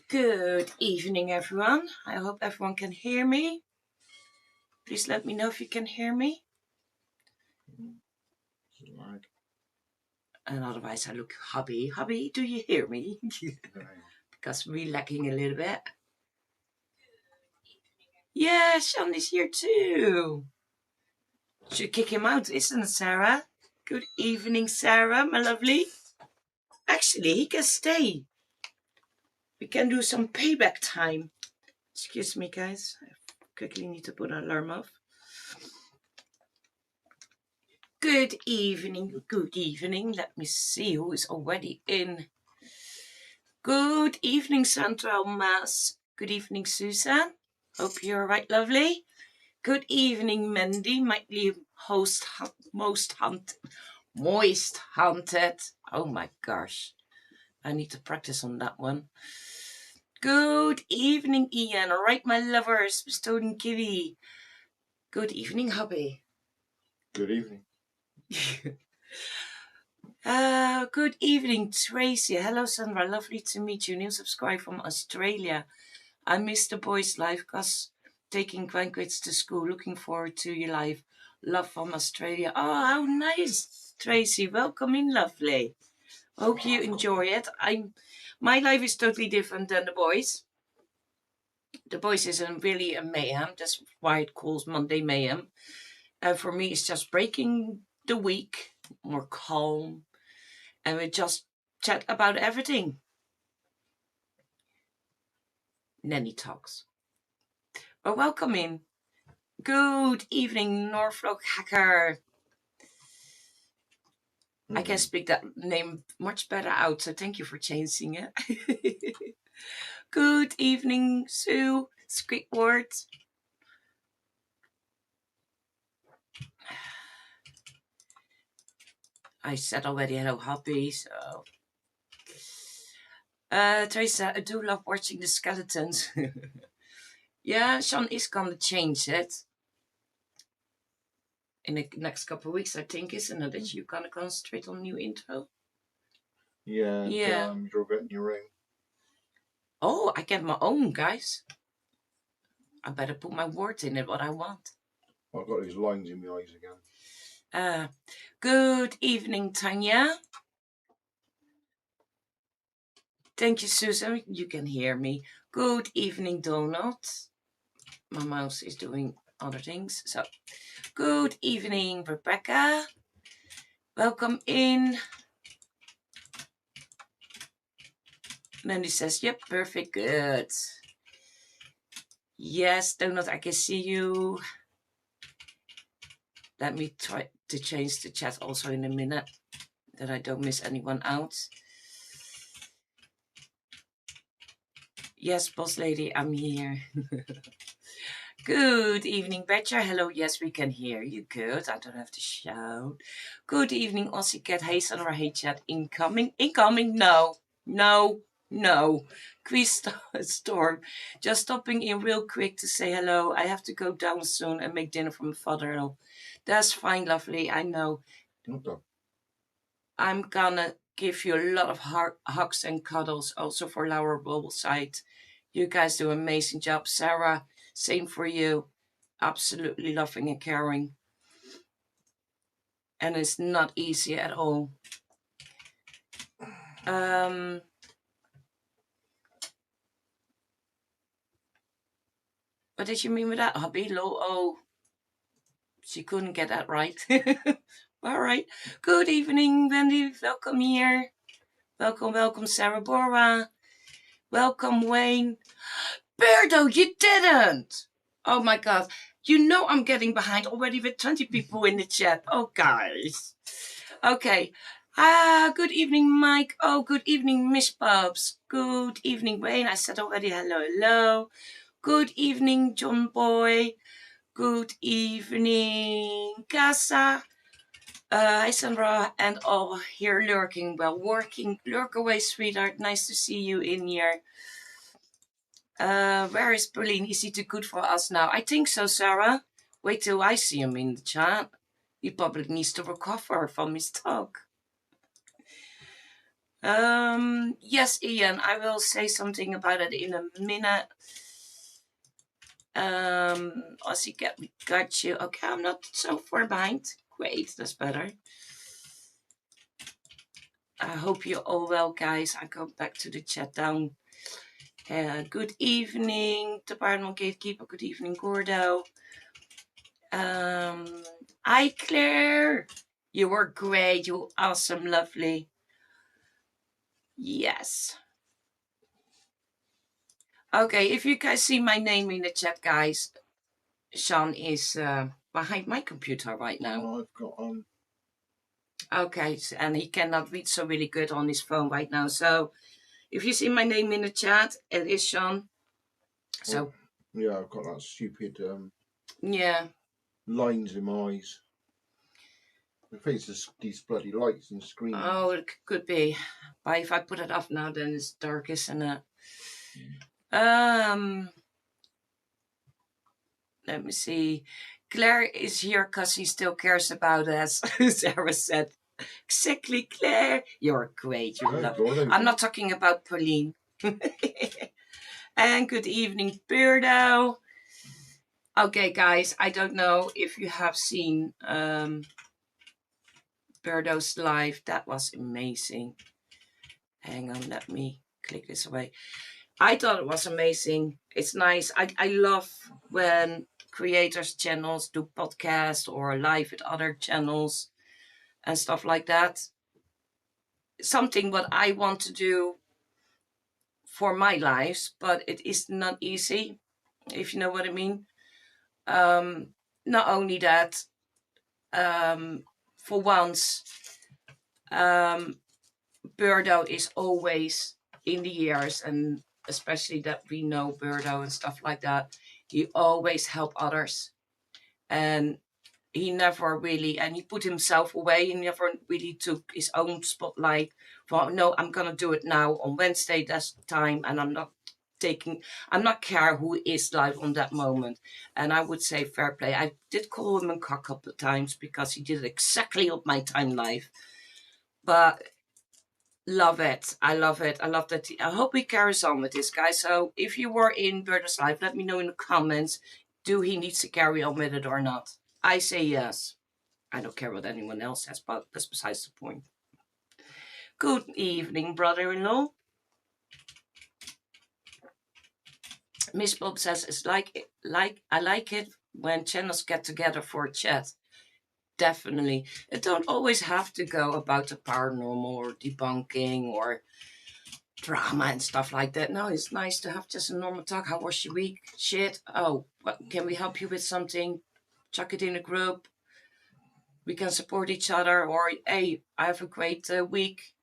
Good evening, everyone. I hope everyone can hear me. Please let me know if you can hear me. And otherwise I look hubby. Hubby, do you hear me? Because we're lacking a little bit. Yeah, Sean is here too. Should kick him out, isn't it, Sarah? Good evening, Sarah, my lovely. Actually, he can stay. We can do some payback time. Excuse me, guys. I quickly need to put an alarm off. Good evening, good evening. Let me see who is already in. Good evening, Sandra Maas. Good evening, Susan. Hope you're all right, lovely. Good evening, Mandy, my moist haunted. Oh my gosh. I need to practice on that one. Good evening, Ian. All right, my lovers, Bestowed and Kiwi. Good evening, hubby. Good evening. Good evening, Tracy. Hello, Sandra. Lovely to meet you. New subscribe from Australia. I missed the boys' live because taking grandkids to school. Looking forward to your live. Love from Australia. Oh, how nice, Tracy. Welcome in, lovely. Hope you enjoy it. My life is totally different than the boys. The boys is really a mayhem. That's why it calls Monday Mayhem. And for me, it's just breaking the week, more calm, and we just chat about everything. Nanny talks. But welcome in. Good evening, Norfolk Hacker. I can speak that name much better out, so thank you for changing it. Good evening, Sue Squidward. I said already hello, hubby, so... Teresa, I do love watching the skeletons. Yeah, Sean is gonna change it. In the next couple of weeks, I think, isn't it? That you're gonna concentrate on new intro? Yeah, Yeah. you're getting your ring. Oh, I get my own, guys. I better put my words in it, what I want. I've got these lines in my eyes again. Good evening, Tanya. Thank you, Susan. You can hear me. Good evening, Donald. My mouse is doing other things. So, good evening, Rebecca. Welcome in. Mandy says, yep, perfect, good. Yes, Donald, I can see you. Let me try to change the chat also in a minute, that I don't miss anyone out. Yes, boss lady, I'm here. Good evening, Betcher. Hello, yes, we can hear you. Good, I don't have to shout. Good evening, Aussie Cat. Hey, Sandra, hey, chat. Incoming, no. Quiz Storm. Just stopping in real quick to say hello. I have to go down soon and make dinner for my father-in-law. That's fine, lovely, I know. Okay. I'm gonna give you a lot of hugs and cuddles also for Laura Bubbleside. You guys do an amazing job. Sarah, same for you. Absolutely loving and caring. And it's not easy at all. What did you mean with that, hubby? Oh, she couldn't get that right. All right. Good evening, Wendy. Welcome here. Welcome, Sarah Bora. Welcome, Wayne. Berto, you didn't! Oh my god. You know I'm getting behind already with 20 people in the chat. Oh, guys. Okay. Good evening, Mike. Oh, good evening, Miss Bubs. Good evening, Wayne. I said already hello. Good evening, John Boy. Good evening, Casa. Hi, Sandra, and all here lurking. Well, working. Lurk away, sweetheart. Nice to see you in here. Where is Berlin? Is he too good for us now? I think so, Sarah. Wait till I see him in the chat. He probably needs to recover from his talk. Yes, Ian, I will say something about it in a minute. Aussie got you. Okay, I'm not so far behind. Great, that's better. I hope you're all well, guys. I go back to the chat down. Good evening, the Paranormal Gatekeeper. Good evening, Gordo. Hi, Claire. You were great. You were awesome, lovely. Yes. Okay, if you guys see my name in the chat, guys, Sean is behind my computer right now. Oh, I've got Okay, and he cannot read so really good on his phone right now. So if you see my name in the chat, it is Sean. So yeah, I've got that stupid yeah, lines in my eyes. I think it's these bloody lights and screens. Oh, it could be. But if I put it off now, then it's dark, isn't it? Let me see. Claire is here because he still cares about us. Sarah said, exactly, Claire. You're great. You're lovely. I'm not talking about Pauline. And good evening, Beardo. Okay, guys, I don't know if you have seen Beardo's live. That was amazing. Hang on, let me click this away. I thought it was amazing. It's nice. I love when creators' channels do podcasts or live at other channels and stuff like that. Something what I want to do for my lives, but it is not easy, if you know what I mean. Not only that, for once, Birdo is always in the years, and especially that we know Birdo and stuff like that, he always help others. And he never really, and he put himself away. He never really took his own spotlight for, no, I'm going to do it now on Wednesday, that's the time, and I'm not care who is live on that moment. And I would say fair play. I did call him a couple of times because he did it exactly on my time live. But love it. I love it. I love that. I hope he carries on with this, guy. So if you were in Birdo's live, let me know in the comments. Do he needs to carry on with it or not? I say yes. I don't care what anyone else says, but that's besides the point. Good evening, brother-in-law. Miss Bob says it's I like it when channels get together for a chat. Definitely. It don't always have to go about the paranormal or debunking or drama and stuff like that. No, it's nice to have just a normal talk. How was your week? Shit. Oh, what can we help you with something? Chuck it in a group. We can support each other. Or hey, I have a great week.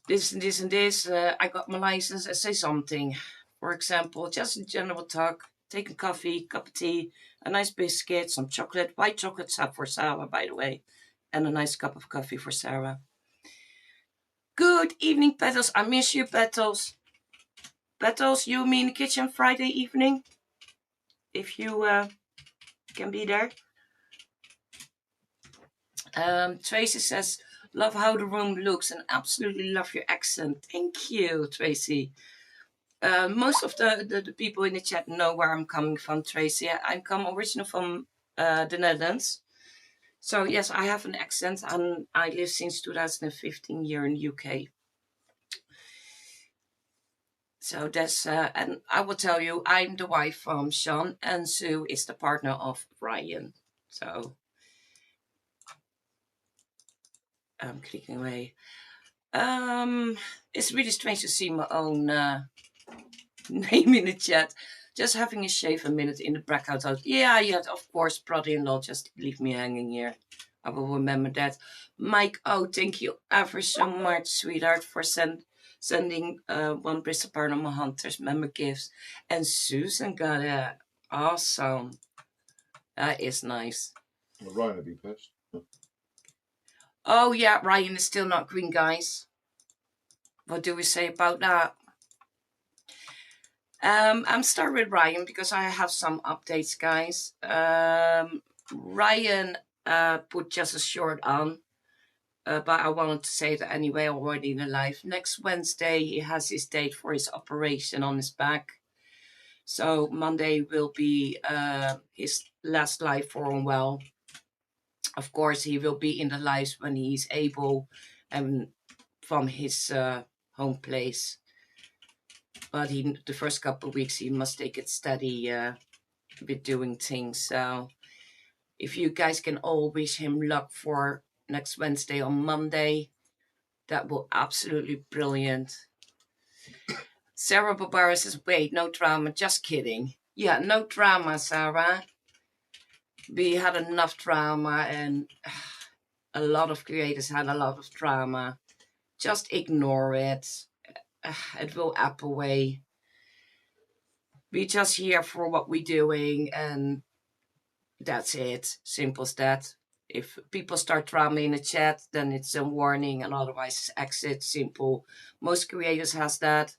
This and this and this. I got my license. I say something. For example, just in general talk. Take a coffee, cup of tea, a nice biscuit, some chocolate. White chocolate for Sarah, by the way, and a nice cup of coffee for Sarah. Good evening, Petals. I miss you, Petals. Petals, you mean kitchen Friday evening? If you can be there. Tracy says, love how the room looks and absolutely love your accent. Thank you, Tracy. Most of the people in the chat know where I'm coming from, Tracy. I come originally from the Netherlands. So yes, I have an accent and I live since 2015 here in the UK. So that's, and I will tell you, I'm the wife from Sean and Sue is the partner of Ryan. So I'm clicking away. It's really strange to see my own name in the chat. Just having a shave a minute in the breakout house. Yeah, of course, brother-in-law, just leave me hanging here. I will remember that. Mike, oh, thank you ever so much, sweetheart, for sending one Bristol Paranormal Hunters member gifts. And Susan got it. Awesome. That is nice. Well, Ryan would be pissed. Oh, yeah, Ryan is still not green, guys. What do we say about that? I'm starting with Ryan because I have some updates, guys. Ryan put just a short on. but I wanted to say that anyway already in the live. Next Wednesday he has his date for his operation on his back. So Monday will be his last live for Unwell. Of course, he will be in the lives when he's able and from his home place. But the first couple of weeks he must take it steady with doing things. So if you guys can all wish him luck for next Wednesday on Monday, that will absolutely brilliant. Sarah Barbara says, wait, no drama, just kidding. Yeah, no drama, Sarah. We had enough drama and a lot of creators had a lot of drama. Just ignore it. It will ebb away. We just here for what we're doing and that's it. Simple as that. If people start drama in the chat, then it's a warning and otherwise exit. Simple. Most creators has that.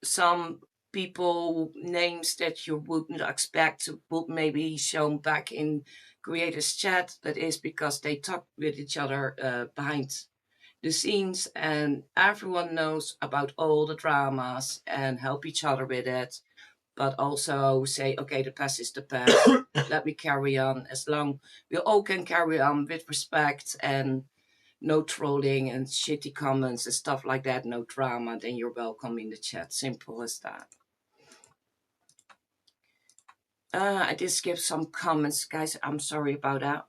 Some people names that you wouldn't expect would maybe shown back in creators chat. That is because they talk with each other behind the scenes and everyone knows about all the dramas and help each other with it, but also say, okay, the past is the past. Let me carry on. As long we all can carry on with respect and no trolling and shitty comments and stuff like that, no drama, then you're welcome in the chat. Simple as that. I did skip some comments, guys. I'm sorry about that.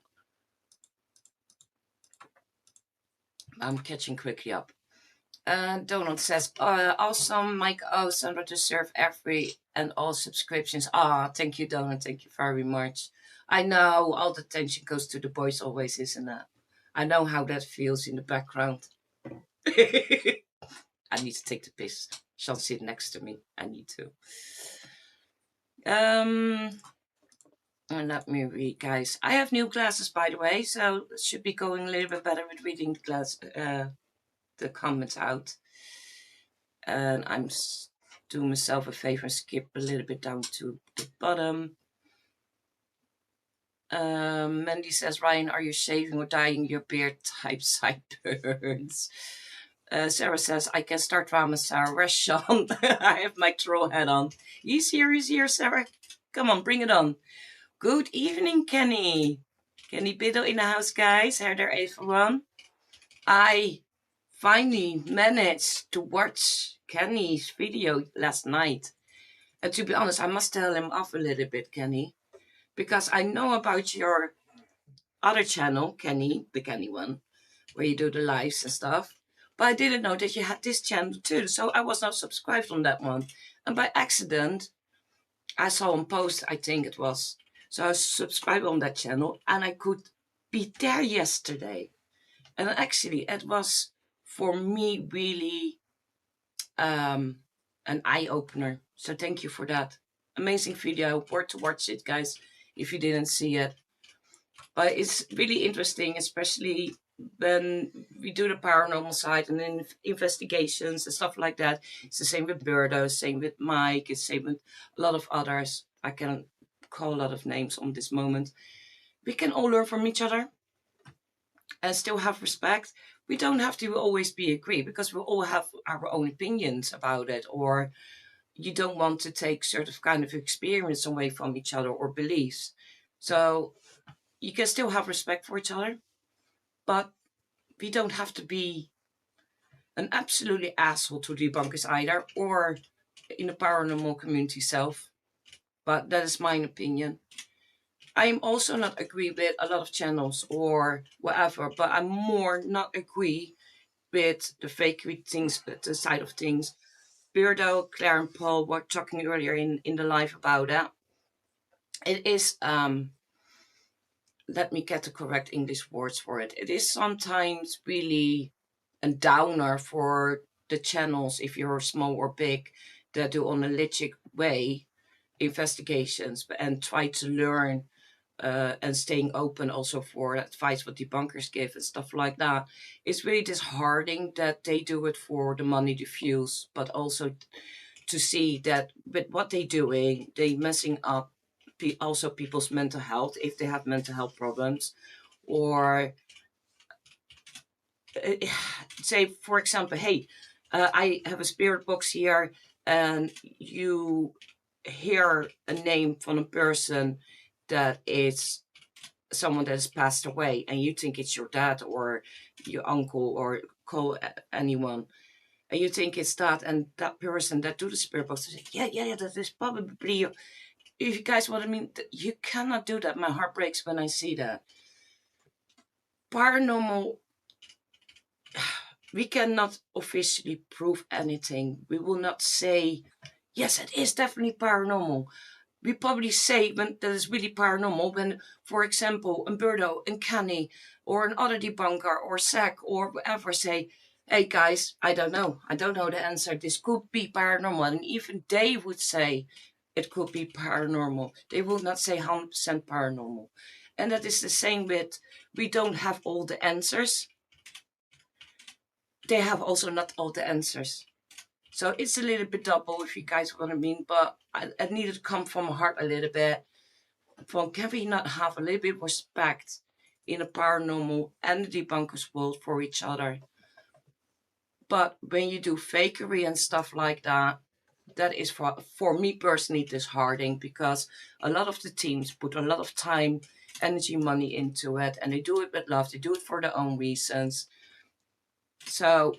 I'm catching quickly up. Donald says, awesome, Mike. Oh, Sandra deserve every and all subscriptions. Thank you, Donald. Thank you very much. I know all the attention goes to the boys always, isn't it? I know how that feels in the background. I need to take the piss. She'll sit next to me. I need to. And let me read, guys. I have new glasses, by the way, so it should be going a little bit better with reading the comments out. And I'm doing myself a favor and skip a little bit down to the bottom. Mandy says, Ryan, are you shaving or dyeing your beard? Type sideburns. Sarah says, I can start drama, Sarah. Where's Sean? I have my troll hat on. He's here, Sarah. Come on, bring it on. Good evening, Kenny. Kenny Biddle in the house, guys. Are there everyone? I finally managed to watch Kenny's video last night. And to be honest, I must tell him off a little bit, Kenny. Because I know about your other channel, Kenny, the Kenny one, where you do the lives and stuff. But I didn't know that you had this channel too. So I was not subscribed on that one. And by accident, I saw him post, I think it was. So I subscribed on that channel and I could be there yesterday. And actually, it was for me really an eye-opener. So thank you for that. Amazing video. Worth to watch it, guys, if you didn't see it. But it's really interesting, especially when we do the paranormal side and then investigations and stuff like that. It's the same with Birdo, same with Mike, it's the same with a lot of others. I can call a lot of names on this moment. We can all learn from each other and still have respect. We don't have to always be agree because we all have our own opinions about it, or you don't want to take certain kind of experience away from each other or beliefs. So you can still have respect for each other, but we don't have to be an absolutely asshole to debunkers either, or in the paranormal community self. But that is my opinion. I'm also not agree with a lot of channels or whatever, but I'm more not agree with the fake things, the side of things. Beardo, Claire and Paul were talking earlier in the live about that. It is let me get the correct English words for it. It is sometimes really a downer for the channels, if you're small or big, that do on a legit way investigations and try to learn and staying open also for advice what debunkers give and stuff like that. It's really disheartening that they do it for the money, the views, but also to see that with what they're doing, they messing up also people's mental health if they have mental health problems, or say, for example, hey, I have a spirit box here, and you hear a name from a person that is someone that has passed away, and you think it's your dad or your uncle, or call anyone, and you think it's that, and that person that do the spirit box say, yeah, that is probably you. If you guys what I mean, you cannot do that. My heart breaks when I see that. Paranormal, we cannot officially prove anything. We will not say, yes, it is definitely paranormal. We probably say when that is really paranormal when, for example, Umberto and Kenny or another debunker or Zach or whatever say, hey guys, I don't know the answer. This could be paranormal. And even they would say it could be paranormal. They would not say 100% paranormal. And that is the same with, we don't have all the answers. They have also not all the answers. So it's a little bit double, if you guys know what I mean. But I needed to come from my heart a little bit. From, can we not have a little bit of respect in the paranormal and the debunkers world for each other? But when you do fakery and stuff like that, that is for me personally disheartening, because a lot of the teams put a lot of time, energy, money into it, and they do it with love. They do it for their own reasons. So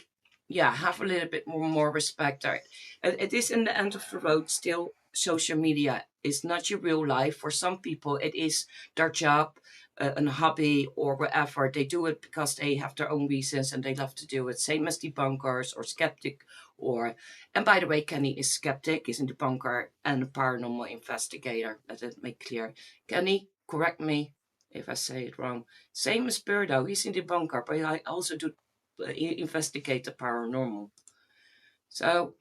yeah, have a little bit more respect there. It is in the end of the road still, social media is not your real life. For some people it is their job, a hobby or whatever. They do it because they have their own reasons and they love to do it, same as debunkers or skeptic. Or, and by the way, Kenny is skeptic, is a debunker and a paranormal investigator. Let it make clear. Kenny, correct me if I say it wrong. Same as Birdo, he's a debunker, but I also do investigate the paranormal. So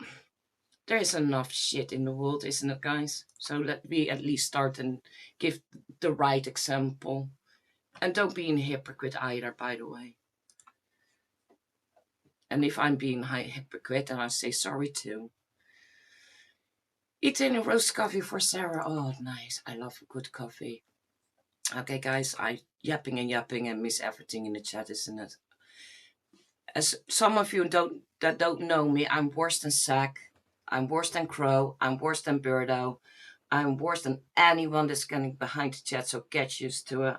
there is enough shit in the world, isn't it, guys? So let me at least start and give the right example. And don't be a hypocrite either, by the way. And if I'm being a hypocrite, then I say sorry too. Eating a roast coffee for Sarah. Oh, nice. I love a good coffee. Okay, guys, I yapping and miss everything in the chat, isn't it? As some of you that don't know me, I'm worse than Zach. I'm worse than Crow. I'm worse than Birdo. I'm worse than anyone that's getting behind the chat, so get used to it.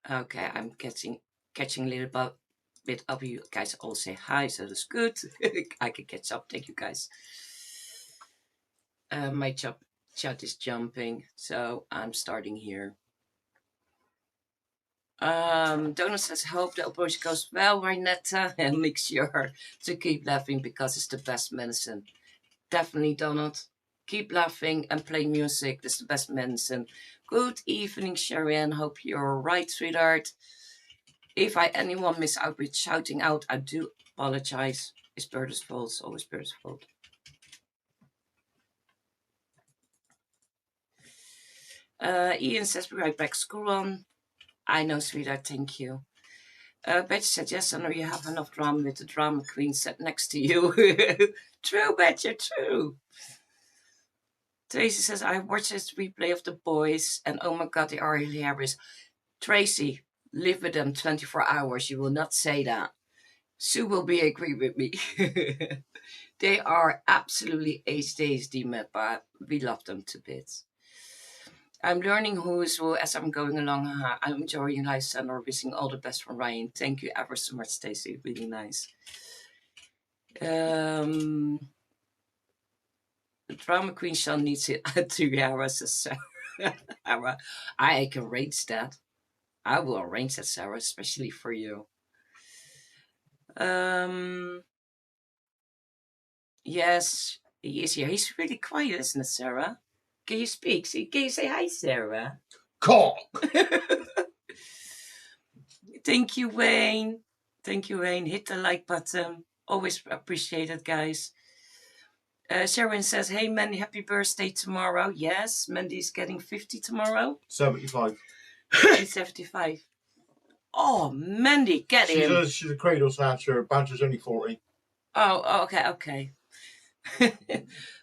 Okay, I'm catching a little bit of you guys all say hi, so that's good. I can catch up. Thank you, guys. My chat is jumping, so I'm starting here. Donald says, hope the operation goes well, Rhinetta, and make sure to keep laughing because it's the best medicine. Definitely, Donald. Keep laughing and play music. That's the best medicine. Good evening, Sharon. Hope you're all right, sweetheart. If anyone miss out with shouting out, I do apologize. It's Berta's fault. It's always Berta's fault. Ian says, be right back. School on. I know, sweetheart. Thank you. Betty said, yes, I know you have enough drama with the drama queen sat next to you. True, Betty, true. Tracy says, I watched this replay of The Boys, and oh my god, they are hilarious. Tracy, live with them 24 hours. You will not say that. Sue will be agree with me. They are absolutely HD, but we love them to bits. I'm learning who is who as I'm going along. I'm enjoying life, Sandra. Wishing all the best from Ryan. Thank you ever so much, Stacey. Really nice. The drama queen shall needs it 2 hours. Sarah. I can arrange that. I will arrange that, Sarah, especially for you. Yes, he is here. He's really quiet, isn't it, Sarah? Can you speak? Can you say hi, Sarah? Cock! Thank you, Wayne. Thank you, Wayne. Hit the like button. Always appreciate it, guys. Sharon says, hey, Mandy, happy birthday tomorrow. Yes, Mandy's getting 50 tomorrow. 75. She's 75. Oh, Mandy, get him. She's a cradle snatcher. Banter's only 40. Oh, okay.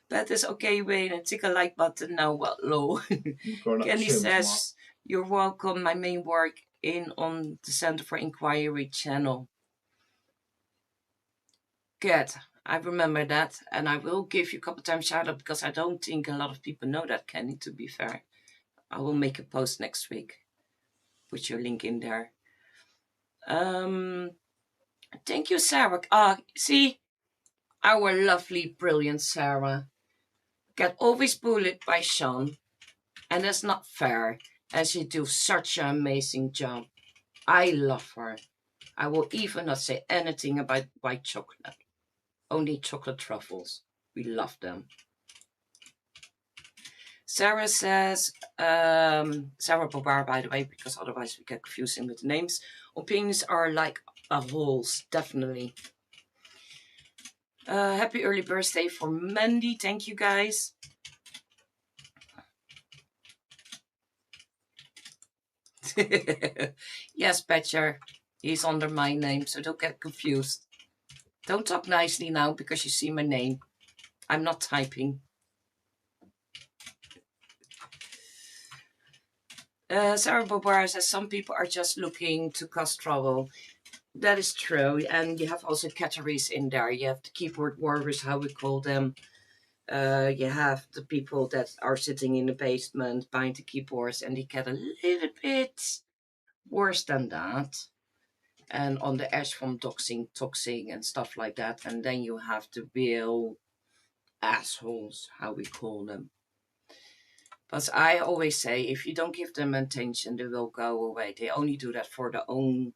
That is okay, Wayne. And tick a like button now. What low? Kenny says, you're welcome. My main work in on the Center for Inquiry channel. Good. I remember that. And I will give you a couple times shout out because I don't think a lot of people know that, Kenny, to be fair. I will make a post next week. Put your link in there. Thank you, Sarah. See, our lovely, brilliant Sarah get always bullied by Sean, and that's not fair, as she do such an amazing job. I love her. I will even not say anything about white chocolate. Only chocolate truffles. We love them. Sarah says, Sarah Bobar, by the way, because otherwise we get confusing with the names. Opinions are like holes, definitely. Happy early birthday for Mandy. Thank you, guys. Yes, Patcher. He's under my name, so don't get confused. Don't talk nicely now because you see my name. I'm not typing. Sarah Bobar says some people are just looking to cause trouble. That is true. And you have also categories in there. You have the keyboard warriors, how we call them. You have the people that are sitting in the basement behind the keyboards and they get a little bit worse than that. And on the edge from doxing, toxing, and stuff like that. And then you have the real assholes, how we call them. But I always say, if you don't give them attention, they will go away. They only do that for their own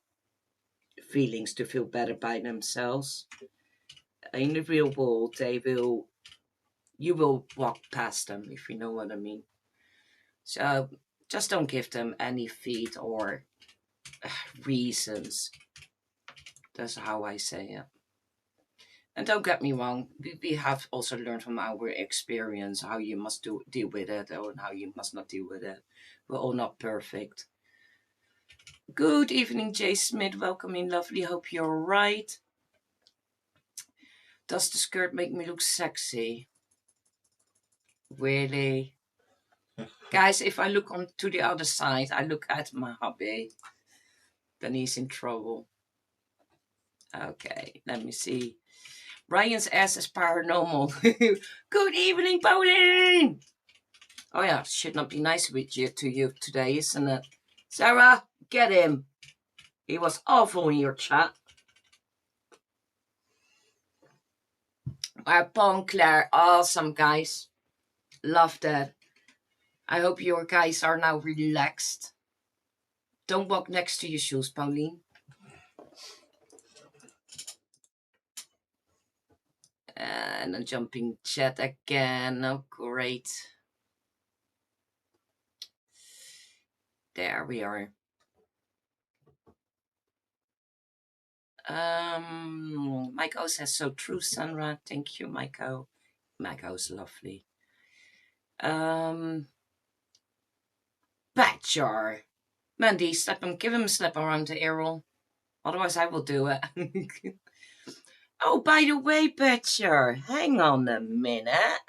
feelings, to feel better by themselves. In the real world, you will walk past them, if you know what I mean. So just don't give them any feed or reasons. That's how I say it. And don't get me wrong, we have also learned from our experience how you must deal with it or how you must not deal with it. We're all not perfect. Good evening, Jay Smith. Welcome in, lovely. Hope you're right. Does the skirt make me look sexy? Really? Guys, if I look on to the other side, I look at my hubby, then he's in trouble. Okay, let me see. Ryan's ass is paranormal. Good evening, Pauline! Oh yeah, should not be nice with you to you today, isn't it? Sarah, get him. He was awful in your chat. Our Paul and Claire, awesome guys. Love that. I hope your guys are now relaxed. Don't walk next to your shoes, Pauline. And a jumping chat again. Oh, great. There we are. Michael says, so true, Sandra. Thank you, Michael. Michael's lovely. Badger. Mandy, slap him, give him a slap around the ear. Otherwise, I will do it. Oh, by the way, Badger, hang on a minute.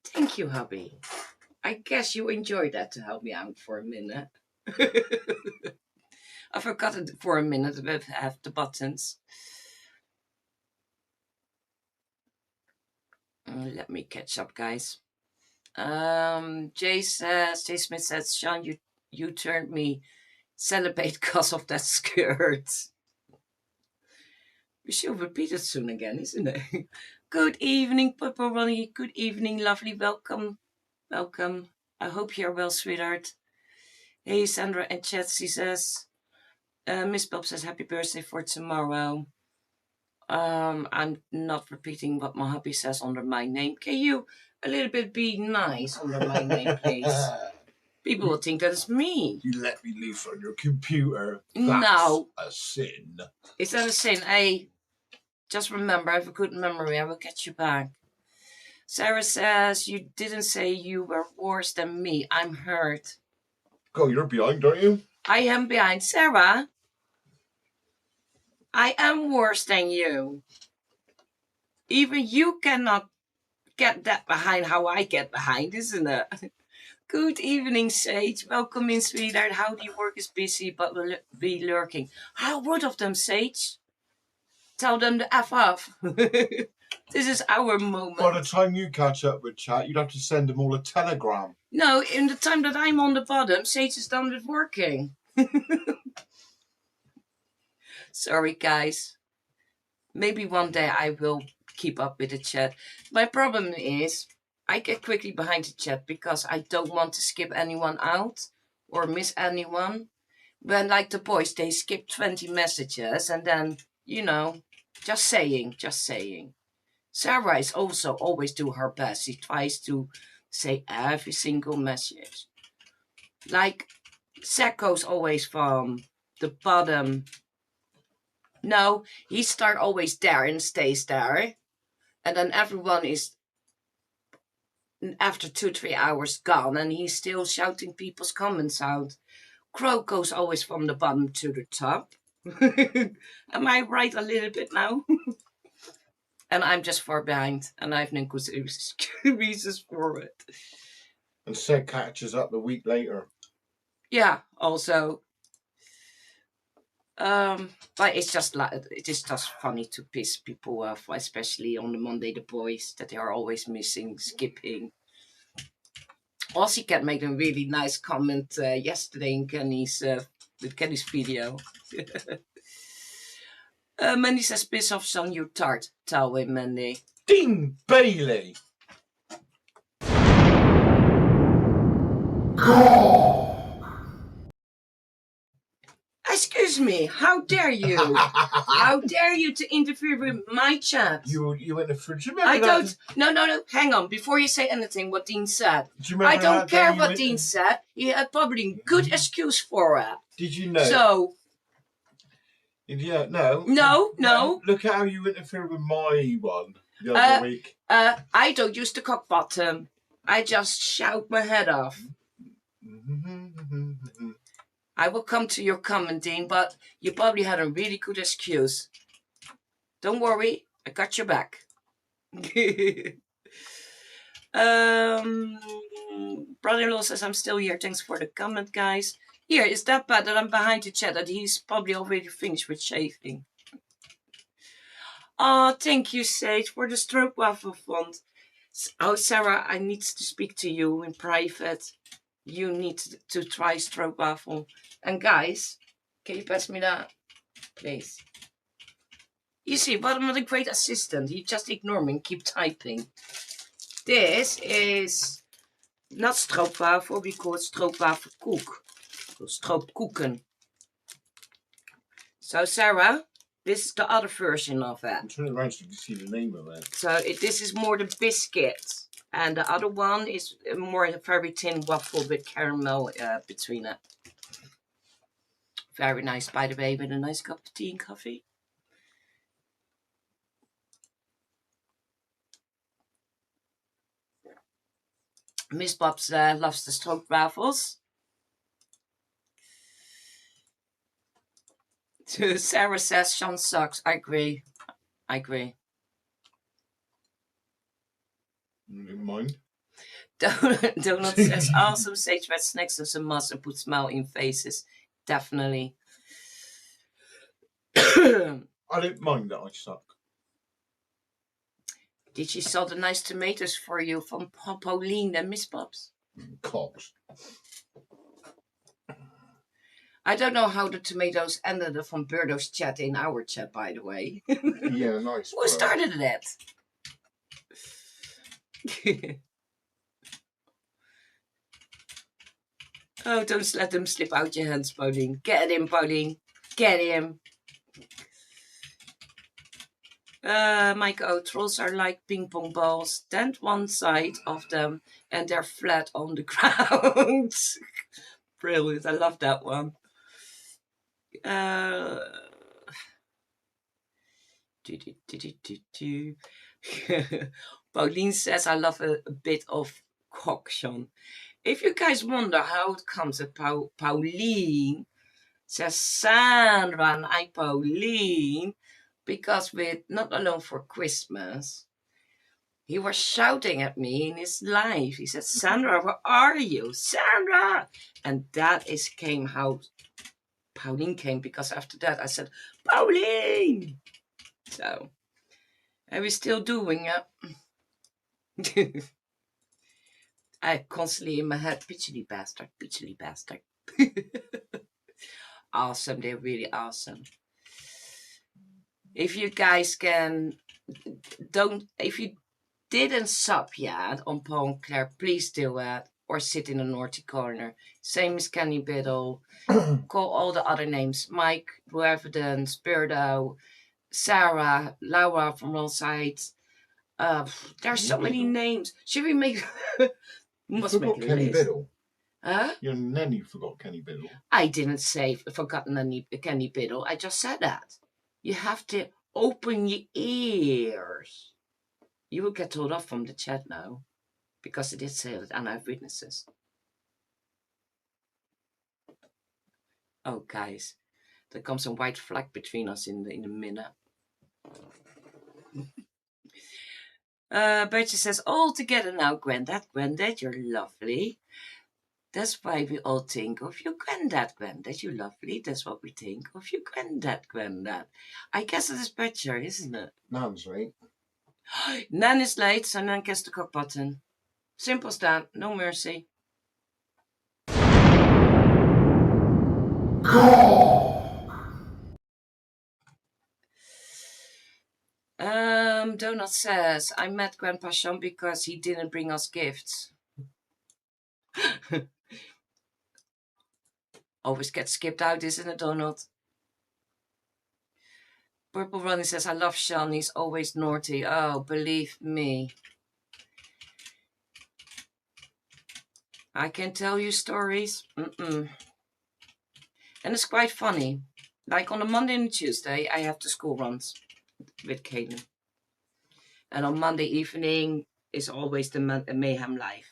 Thank you, hubby. I guess you enjoyed that to help me out for a minute. I forgot it for a minute about half the buttons. Let me catch up, guys. Jay Smith says, Sean, you turned me celibate because of that skirt. We should repeat it soon again, isn't it? Good evening, Pepperoni. Good evening, lovely. Welcome. Welcome. I hope you're well, sweetheart. Hey, Sandra and Chatsy says, Miss Bob says, happy birthday for tomorrow. I'm not repeating what my hubby says under my name. Can you a little bit be nice under my name, please? People will think that it's me. You let me loose on your computer. That's no. A sin. Is that a sin? Hey, just remember, I have a good memory. I will get you back. Sarah says, you didn't say you were worse than me. I'm hurt. Go, you're behind, aren't you? I am behind. Sarah, I am worse than you. Even you cannot get that behind how I get behind, isn't it? Good evening, Sage. Welcome in, sweetheart. How do you work is busy, but will be lurking. How rude of them, Sage. Tell them to F off. This is our moment. By the time you catch up with chat, you'd have to send them all a telegram. No, in the time that I'm on the bottom, Sage is done with working. Sorry, guys. Maybe one day I will keep up with the chat. My problem is I get quickly behind the chat because I don't want to skip anyone out or miss anyone. When, like the boys, they skip 20 messages and then, just saying. Sarah is also always do her best. She tries to say every single message. Like, Zach goes always from the bottom. No, he start always there and stays there. And then everyone is, after 2-3 hours, gone. And he's still shouting people's comments out. Crow goes always from the bottom to the top. Am I right a little bit now? And I'm just far behind. And I have no good reasons for it. And Seg catches up a week later. Yeah, also. But it is just funny to piss people off, especially on the Monday the boys, that they are always missing, skipping. Also, Cat made a really nice comment yesterday in Kenny's video. Mandy says, piss off son, you tart. Tell him, Mandy. Dean Bailey! Excuse me, how dare you? How dare you to interfere with my chat? You went in the fridge. I don't. No. Hang on. Before you say anything, what Dean said. I don't care what Dean said. He had probably a good excuse for it. Did you know? So. Yeah, no. No. Look at how you interfered with my one the other week. I don't use the cock bottom. I just shout my head off. I will come to your comment, Dean, but you probably had a really good excuse. Don't worry, I got your back. Brother-in-law says, I'm still here. Thanks for the comment, guys. Here, is that bad that I'm behind the chat, that he's probably already finished with shaving? Oh, thank you, Sage, for the stroke waffle font. Oh, Sarah, I need to speak to you in private. You need to try stroke waffle. And guys, can you pass me that, please? You see, what a great assistant. You just ignore me and keep typing. This is not stroopwafel, we call it stroopwafelkoek. Stroopkoeken. So, Sarah, this is the other version of it. I'm trying to around so you can see the name of it. So, this is more the biscuit. And the other one is more a very thin waffle with caramel between it. Very nice, by the way, with a nice cup of tea and coffee. Miss Bobs loves the stroke waffles. Sarah says Sean sucks. I agree. Mind. Donut says awesome. Sage red snacks and some must and put smile in faces. Definitely. I don't mind that I suck. Did she sell the nice tomatoes for you from Pauline and Miss Bobs? Cocks. I don't know how the tomatoes ended up from Birdo's chat in our chat, by the way. Yeah, nice. Who started that? Oh, don't let them slip out your hands, Pauline. Get him, Pauline. Get him. Mike, trolls are like ping pong balls. Stand one side of them and they're flat on the ground. Brilliant. I love that one. Pauline says, I love a bit of cockshon. If you guys wonder how it comes that Pauline Says Sandra and I, Pauline, because we're not alone for Christmas. He was shouting at me in his life. He said, Sandra, where are you? Sandra! And that came how Pauline came, because after that I said, Pauline! So, and we're still doing it. I constantly in my head, pitchily bastard, pitchily bastard. Awesome, they're really awesome. If you guys if you didn't sub yet on Paul and Claire, please do it, or sit in the naughty corner. Same as Kenny Biddle. Call all the other names: Mike, Blue Evidence, Birdo, Sarah, Laura from all sides. There's so many names. Should we make? Must forgot make Kenny list. Biddle. Huh? Your nanny forgot Kenny Biddle. I didn't say forgotten Kenny Biddle. I just said that. You have to open your ears. You will get told off from the chat now, because it did say it, and I have witnesses. Oh, guys, there comes a white flag between us in a minute. Bertie says, all together now, Granddad, you're lovely. That's why we all think of you, Granddad, you're lovely. That's what we think of you, Granddad. I guess it is better, isn't it? Nan's late. Nan is late, so Nan gets the cock button. Simple as that, no mercy. Donut says, I met Grandpa Sean because he didn't bring us gifts. Always gets skipped out, isn't it, Donut? Purple Running says, I love Sean, he's always naughty. Oh, believe me. I can tell you stories. And it's quite funny. Like on a Monday and a Tuesday, I have the school runs with Caden. And on Monday evening is always the Mayhem Live.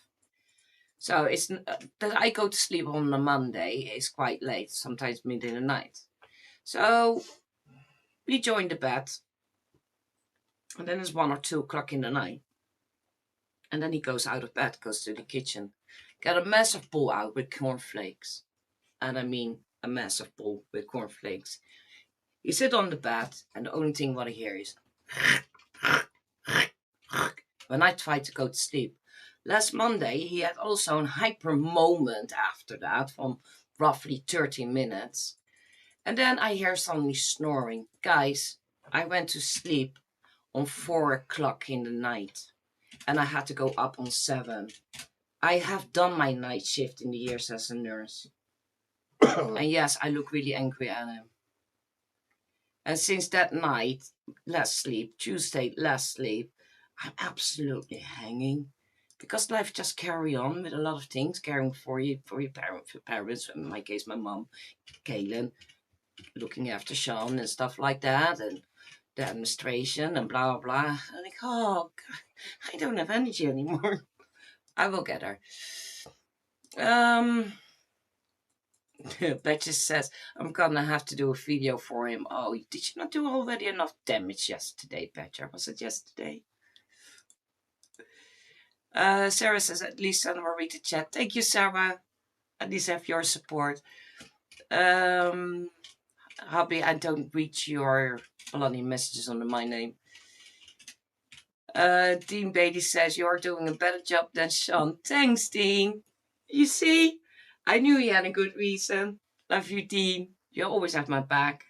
So it's that I go to sleep on a Monday is quite late, sometimes mid in the night. So we join the bed, and then it's 1 or 2 o'clock in the night. And then he goes out of bed, goes to the kitchen, get a massive bowl out with cornflakes. And I mean a massive bowl with cornflakes. He sit on the bed, and the only thing what I hear is when I try to go to sleep. Last Monday, he had also a hyper moment after that from roughly 30 minutes. And then I hear somebody snoring. Guys, I went to sleep on 4 o'clock in the night, and I had to go up on 7. I have done my night shift in the years as a nurse. And yes, I look really angry at him. And since that night, less sleep, Tuesday, less sleep, I'm absolutely hanging. Because life just carry on with a lot of things, caring for your parents, in my case, my mom, Kaylin, looking after Sean and stuff like that, and the administration and blah, blah, blah. I'm like, oh, God, I don't have energy anymore. I will get her. Betty says, I'm gonna have to do a video for him. Oh, did you not do already enough damage yesterday, Betty? Was it yesterday? Sarah says, at least I will read the chat. Thank you, Sarah. At least I have your support. Hubby, I don't read your bloody messages under my name. Dean Beatty says, you're doing a better job than Sean. Thanks, Dean. You see? I knew he had a good reason. Love you, Dean. You always have my back.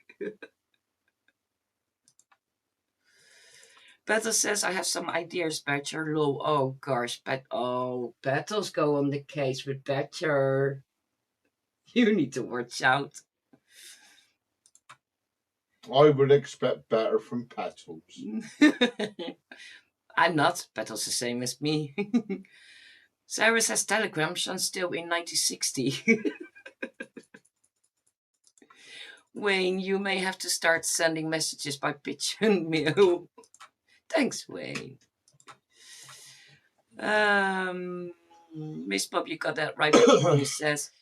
Battle says, I have some ideas, Badger. Lol. Oh, gosh. Battles go on the case with Badger. You need to watch out. I would expect better from Petals. I'm not. Battle's the same as me. Sarah says, Telegram, Sean's still in 1960. Wayne, you may have to start sending messages by pigeon mail. Thanks, Wayne. Miss Bob, you got that right. He says,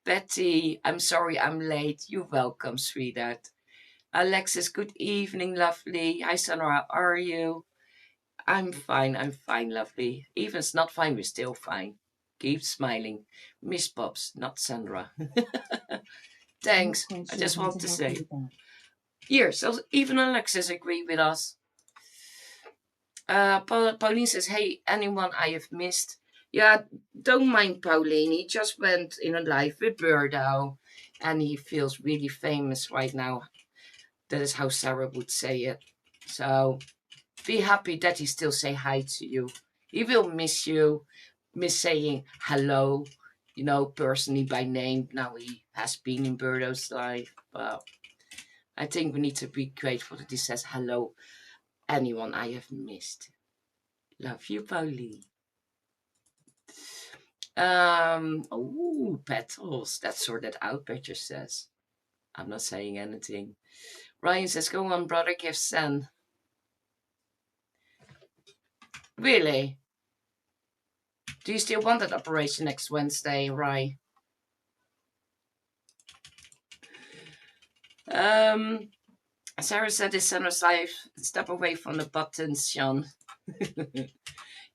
Betty, I'm sorry I'm late. You're welcome, sweetheart. Alexis, good evening, lovely. Hi, Sandra, how are you? I'm fine, lovely. Even's not fine, we're still fine. Keep smiling. Miss Pops, not Sandra. Thanks. I just want to say. Here, so even Alexis agree with us. Pauline says, hey, anyone I have missed? Yeah, don't mind Pauline. He just went in a live with Birdo, and he feels really famous right now. That is how Sarah would say it. So be happy that he still say hi to you. He will miss you, miss saying hello, personally by name. Now he has been in Birdo's life. But I think we need to be grateful that he says hello, anyone I have missed. Love you, Pauline. Petals. That sorted out, Petra says. I'm not saying anything. Ryan says, go on, brother, give Sen. Really? Do you still want that operation next Wednesday, Ryan? Sarah said this Sandra's life. Step away from the buttons, Sean.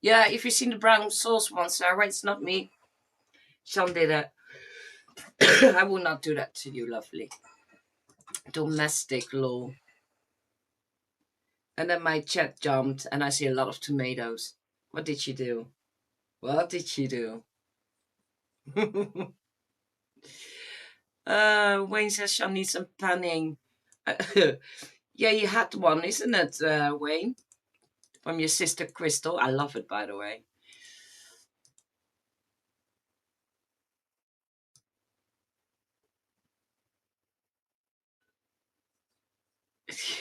Yeah, if you've seen the brown sauce one, Sarah, it's not me. Sean did it. I will not do that to you, lovely. Domestic law. And then my chat jumped and I see a lot of tomatoes. What did she do? What did she do? Wayne says she'll need some panning. Yeah, you had one, isn't it, Wayne? From your sister Crystal. I love it, by the way.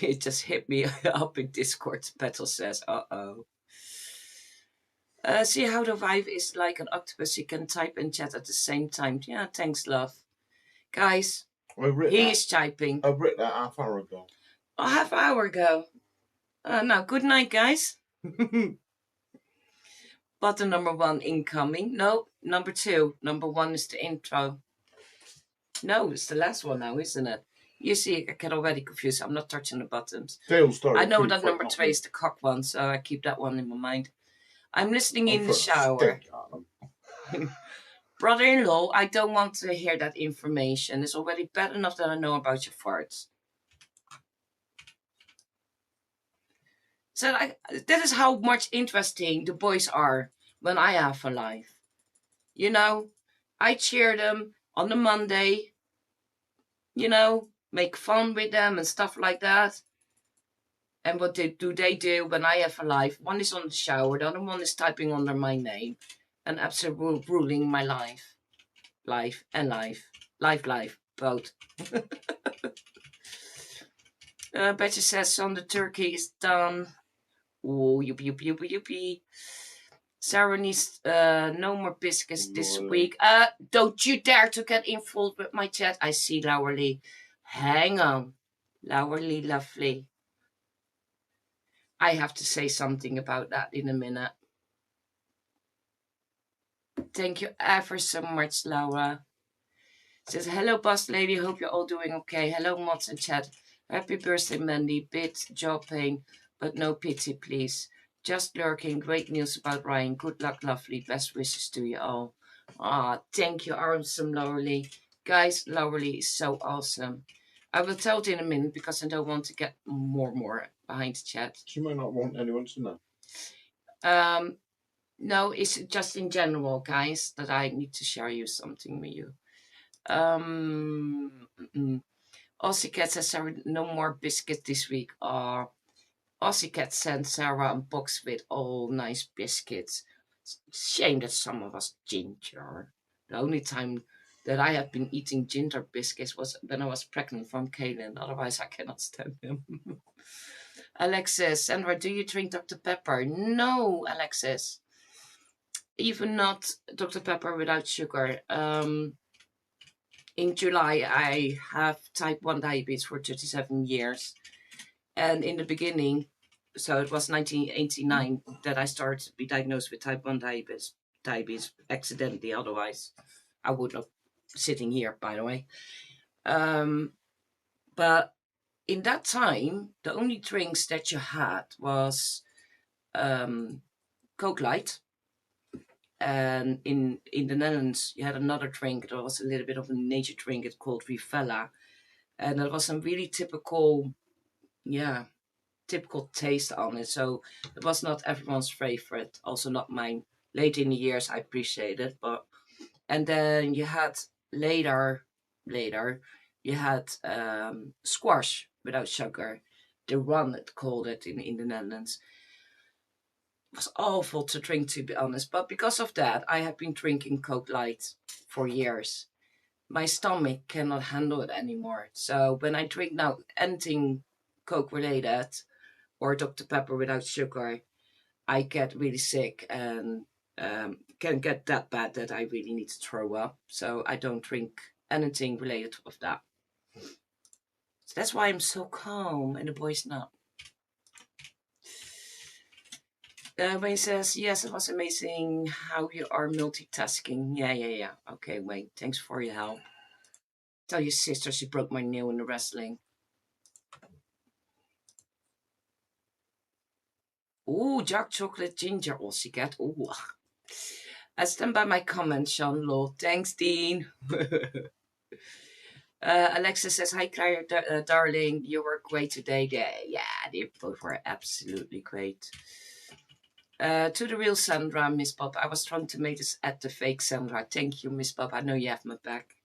It just hit me up in Discord. Petal says, uh-oh. See how the vibe is like an octopus. You can type and chat at the same time. Yeah, thanks, love. Guys, he is typing. I've written that half hour ago. Oh, half hour ago. Now, good night, guys. Button number 1 incoming. No, number 2. Number 1 is the intro. No, it's the last one now, isn't it? You see, I get already confused. I'm not touching the buttons. I know that number 3 is the cock one, so I keep that one in my mind. I'm listening in the shower. Brother-in-law, I don't want to hear that information. It's already bad enough that I know about your farts. So that is how much interesting the boys are when I have a life. I cheer them on the Monday, make fun with them and stuff like that. And what they do when I have a life? One is on the shower, the other one is typing under my name and absolutely ruling my life. Life and life. Life, both. Betty says on the turkey is done. Oh, yuppie. Sarah needs no more biscuits this week. Don't you dare to get involved with my chat. I see Lowerly. Hang on. Lowerly, lovely. I have to say something about that in a minute. Thank you ever so much, Laura. Says, hello, boss lady. Hope you're all doing okay. Hello, mods and chat. Happy birthday, Mandy. Bit jaw pain, but no pity, please. Just lurking. Great news about Ryan. Good luck, lovely. Best wishes to you all. Thank you, awesome, Lowerly. Guys, Lowerly is so awesome. I will tell it in a minute because I don't want to get more behind the chat. She might not want anyone to know. No, it's just in general, guys, that I need to share you something with you. Aussie Cat says, Sarah, no more biscuits this week. Aussie Cat sent Sarah a box with all nice biscuits. Shame that some of us ginger. The only time that I have been eating ginger biscuits was when I was pregnant from Kaylin. Otherwise, I cannot stand them. Alexis, Sandra, do you drink Dr. Pepper? No, Alexis. Even not Dr. Pepper without sugar. In July, I have type 1 diabetes for 37 years. And in the beginning, so it was 1989 that I started to be diagnosed with type 1 diabetes accidentally. Otherwise, I would not sitting here, by the way. But in that time, the only drinks that you had was Coke Light. And in the Netherlands, you had another drink that was a little bit of a nature drink. It's called Rivella. And there was some really typical, typical taste on it. So it was not everyone's favorite, also not mine. Late in the years, I appreciate it. And then you had later, you had squash without sugar. The run, it called it in the Netherlands. It was awful to drink, to be honest. But because of that, I have been drinking Coke Light for years. My stomach cannot handle it anymore. So when I drink now anything Coke related or Dr. Pepper without sugar, I get really sick and can get that bad that I really need to throw up. So I don't drink anything related with that. So that's why I'm so calm and the boy's not. Wayne says, yes, it was amazing how you are multitasking. Yeah. Okay, Wayne, thanks for your help. Tell your sister she broke my nail in the wrestling. Ooh, dark chocolate ginger Ossicat. Ooh. I stand by my comment, Sean Law. Thanks, Dean. Alexa says, hi, Claire, darling. You were great today. Yeah, they both were absolutely great. To the real Sandra, Miss Bob. I was trying to make this at the fake Sandra. Thank you, Miss Bob. I know you have my back.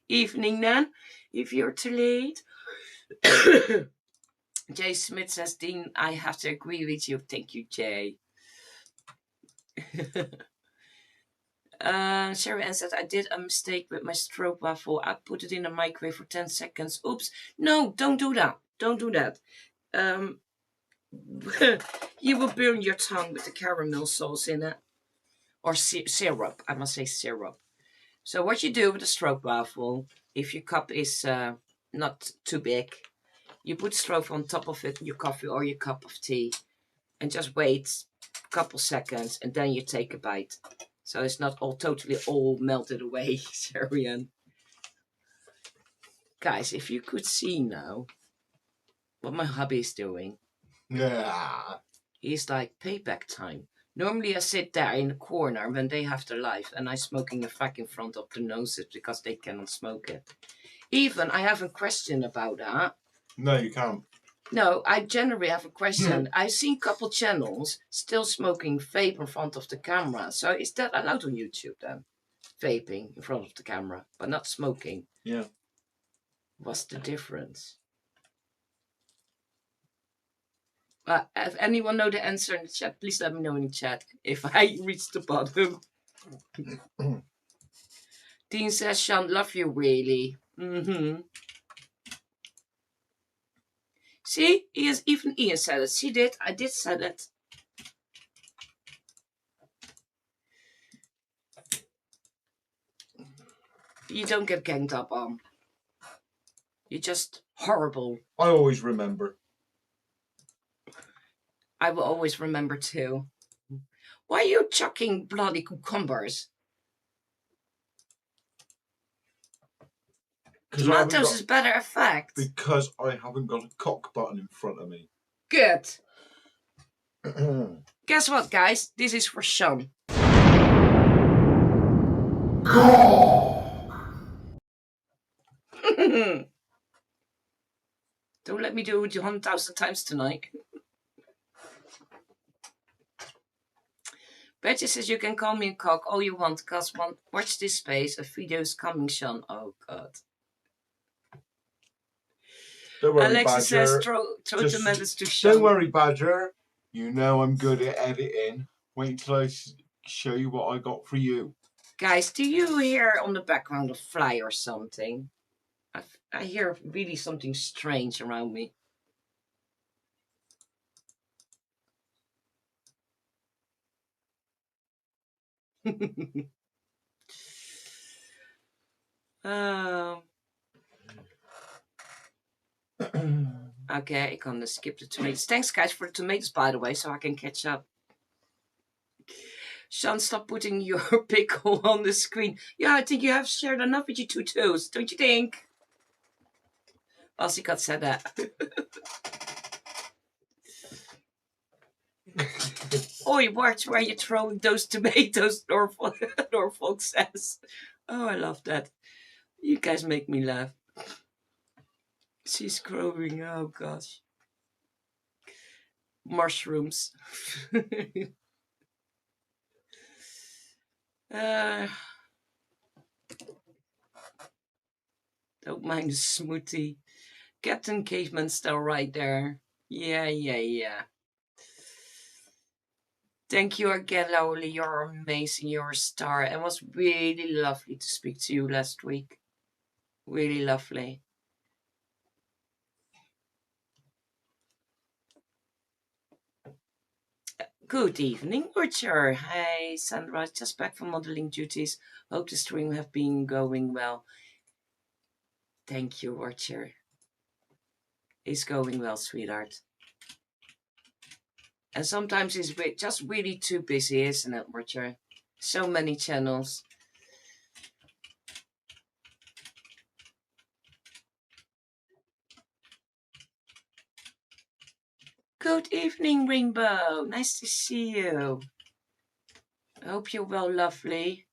Evening, then, if you're too late. Jay Smith says, Dean, I have to agree with you. Thank you, Jay. Sherry Ann said, I did a mistake with my stroke waffle. I put it in the microwave for 10 seconds. Oops. No, don't do that. Don't do that. You will burn your tongue with the caramel sauce in it. Or syrup. I must say syrup. So what you do with a stroke waffle, if your cup is not too big, you put stroke on top of it, your coffee or your cup of tea, and just wait a couple seconds, and then you take a bite. So it's not all totally all melted away, Sherry. Guys, if you could see now what my hubby is doing. Yeah. He's like, payback time. Normally I sit there in the corner when they have their life and I'm smoking a fuck in front of their noses because they cannot smoke it. Even I have a question about that. No, you can't. No, I generally have a question. I've seen a couple channels still smoking vape in front of the camera. So is that allowed on YouTube then? Vaping in front of the camera, but not smoking. Yeah. What's the difference? If anyone know the answer in the chat, please let me know in the chat if I reach the bottom. Dean says, Sean, love you really. Mm-hmm. See, even Ian said it. She did. I did say it. You don't get ganged up on. You're just horrible. I always remember. I will always remember too. Why are you chucking bloody cucumbers? Tomatoes is better effect. Because I haven't got a cock button in front of me. Good. Guess what, guys? This is for Sean. Don't let me do it 100,000 times tonight. Betty says you can call me a cock all you want, cause watch this space. A video is coming, Sean. Oh God. Don't worry, Alexa Badger. says throw tomatoes to Sean. Don't worry, Badger. You know I'm good at editing. Wait till I show you what I got for you. Guys, do you hear on the background a fly or something? I hear really something strange around me. Okay, ik kan skip the tomatoes. Thanks, guys, for the tomatoes, by the way, so I can catch up. Sean, stop putting your pickle on the screen. Yeah, I think you have shared enough with your two toes, don't you think? Als ik had said that. Oi, watch where you're throwing those tomatoes, Norfolk says. Oh, I love that. You guys make me laugh. She's growing, oh gosh. Mushrooms. Don't mind the smoothie. Captain Caveman still right there. Yeah. Thank you again, Lowly. You're amazing. You're a star. It was really lovely to speak to you last week. Really lovely. Good evening, Butcher. Hey, Sandra. Just back from modeling duties. Hope the stream have been going well. Thank you, Butcher. It's going well, sweetheart. And sometimes it's just really too busy, isn't it, Butcher? So many channels. Good evening, Rainbow. Nice to see you. I hope you're well, lovely.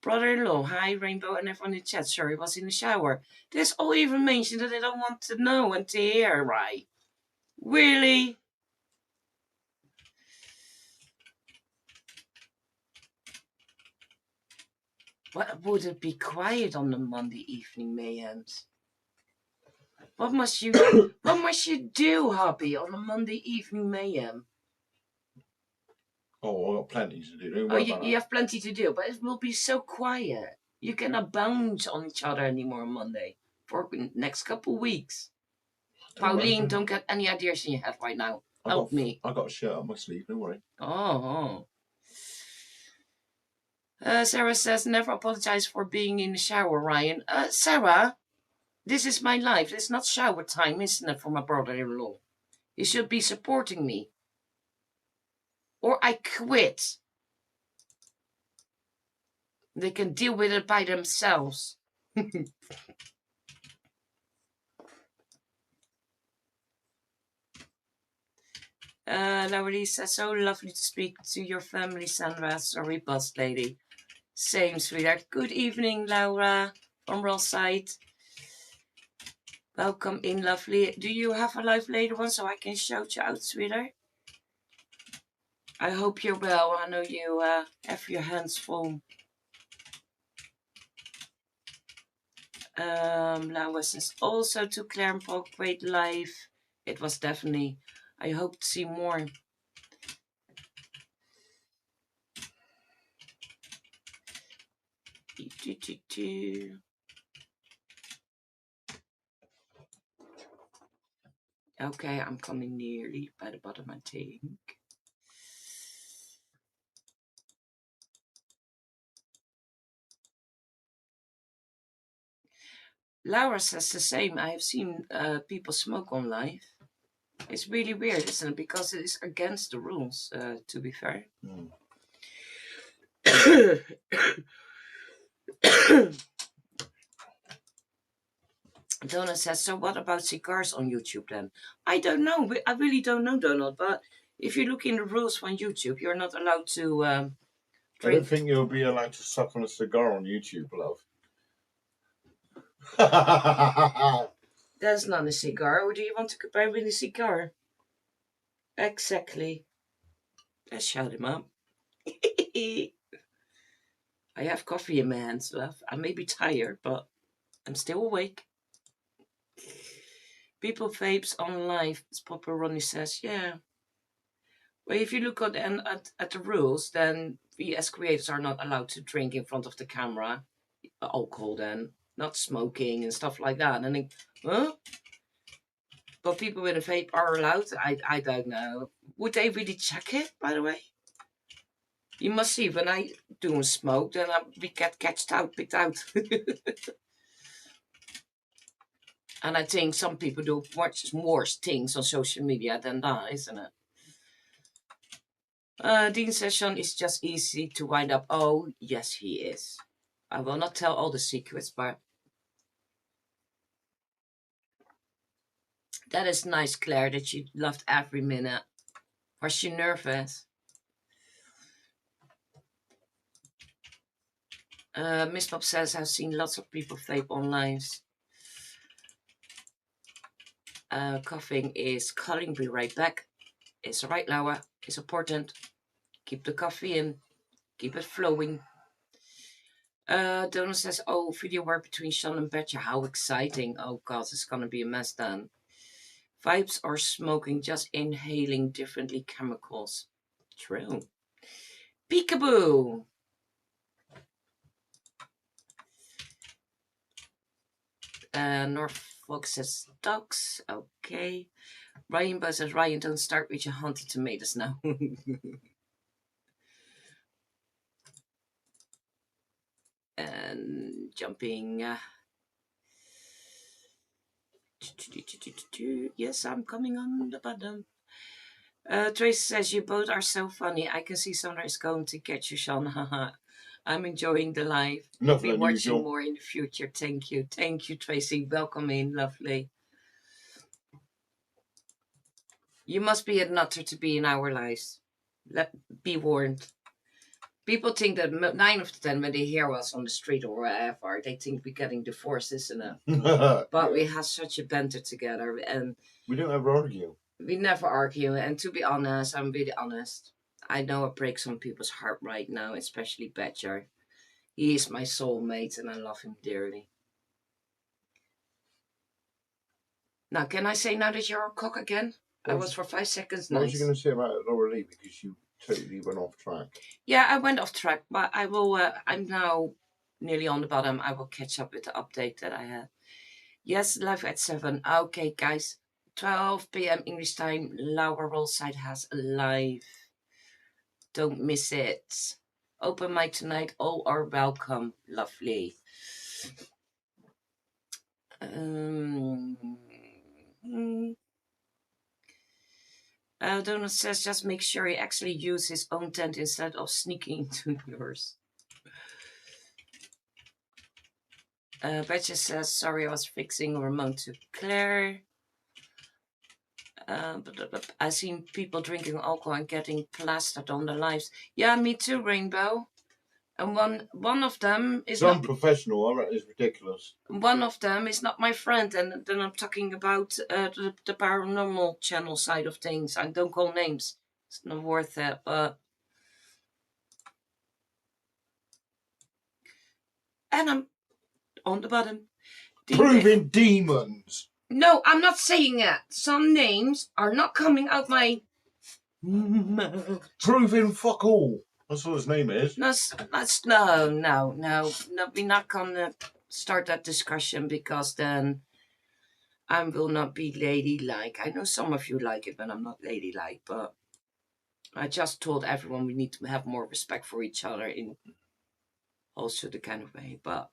Brother-in-law, hi, Rainbow, and everyone in the chat. Sorry, was in the shower. There's all even mentioned that they don't want to know and to hear, right? Really? What would it be quiet on the Monday evening mayhems? What must you do, hubby, on a Monday evening mayhem? Oh, I've got plenty to do. Don't Oh, worry you about that. have plenty to do, but it will be so quiet. You cannot bounce on each other anymore on Monday for the next couple of weeks. Pauline, don't get any ideas in your head right now. Help me. I got a shirt on my sleeve, don't worry. Oh. Sarah says, never apologize for being in the shower, Ryan. Sarah, this is my life. It's not shower time, isn't it, for my brother-in-law? You should be supporting me. Or I quit. They can deal with it by themselves. Laurie says, so lovely to speak to your family, Sandra. Sorry, boss lady. Same, sweetheart. Good evening, Laura from Rollside. Welcome in, lovely. Do you have a live later on so I can shout you out, sweetheart? I hope you're well. I know you have your hands full. Laura says, also to Claire and Paul, great live. It was definitely. I hope to see more. Okay, I'm coming nearly by the bottom, I think. Laura says the same. I have seen people smoke on live. It's really weird, isn't it? Because it is against the rules, to be fair. Donald says, so what about cigars on YouTube then? I don't know. I really don't know, Donald. But if you look in the rules on YouTube, you're not allowed to drink. I don't think you'll be allowed to suck on a cigar on YouTube, love. That's not a cigar. Or do you want to compare with a cigar? Exactly. Let's shout him up. I have coffee in my hands, love. I may be tired, but I'm still awake. People vapes on live, as Papa Ronnie says. Yeah. Well, if you look at the rules, then we as creators are not allowed to drink in front of the camera. Alcohol then. Not smoking and stuff like that. And I think, huh? But people with a vape are allowed? I don't know. Would they really check it, by the way? You must see, when I do smoke, then we get picked out. And I think some people do much worse things on social media than that, isn't it? Dean says Sean is just easy to wind up. Oh, yes, he is. I will not tell all the secrets, but that is nice, Claire, that she loved every minute. Was she nervous? Miss Bob says, I've seen lots of people vape online. Coughing is calling. Be right back. It's alright, Laura. It's important. Keep the coffee in. Keep it flowing. Donna says, oh, video work between Sean and Betcha. How exciting. Oh, God, it's going to be a mess then. Vibes or smoking, just inhaling differently chemicals. True. Peekaboo. Norfolk says ducks. Okay. Rainbow says, Ryan, don't start with your haunted tomatoes now. And jumping. Yes, I'm coming on the bottom. Tracy says, you both are so funny. I can see Sandra is going to get you, Sean. Haha. I'm enjoying the live. Nothing Be watching unusual. more in the future. Thank you. Thank you, Tracy. Welcome in. Lovely. You must be a nutter to be in our lives. Be warned. People think that 9 of 10 when they hear us on the street or wherever, they think we're getting divorced, isn't it? But we have such a banter together, and we don't ever argue. We never argue. And to be honest, I'm really honest. I know it breaks some people's heart right now, especially Badger. He is my soulmate, and I love him dearly. Now, can I say now that you're a cock again? I was for 5 seconds. What nice. was you going to say about Laura Lee? Because you totally went off track. Yeah, I went off track, but I will. I'm now nearly on the bottom. I will catch up with the update that I had. Yes, live at 7. Okay, guys. 12 p.m. English time. Laura Rollside has a live. Don't miss it. Open mic tonight. All are welcome. Lovely. Donald says just make sure he actually uses his own tent instead of sneaking into yours. Betcha says, sorry, I was fixing remote to Claire. But I've seen people drinking alcohol and getting plastered on their lives. Yeah, me too, Rainbow. And one of them is not unprofessional. I reckon it's ridiculous. One of them is not my friend, and then I'm talking about the paranormal channel side of things. I don't call names; it's not worth it. But and I'm on the bottom. Proving demons. No, I'm not saying that. Some names are not coming out my mouth. Proving fuck all. That's what his name is. No. We're not gonna start that discussion because then I will not be ladylike. I know some of you like it when I'm not ladylike, but I just told everyone we need to have more respect for each other in also the kind of way. But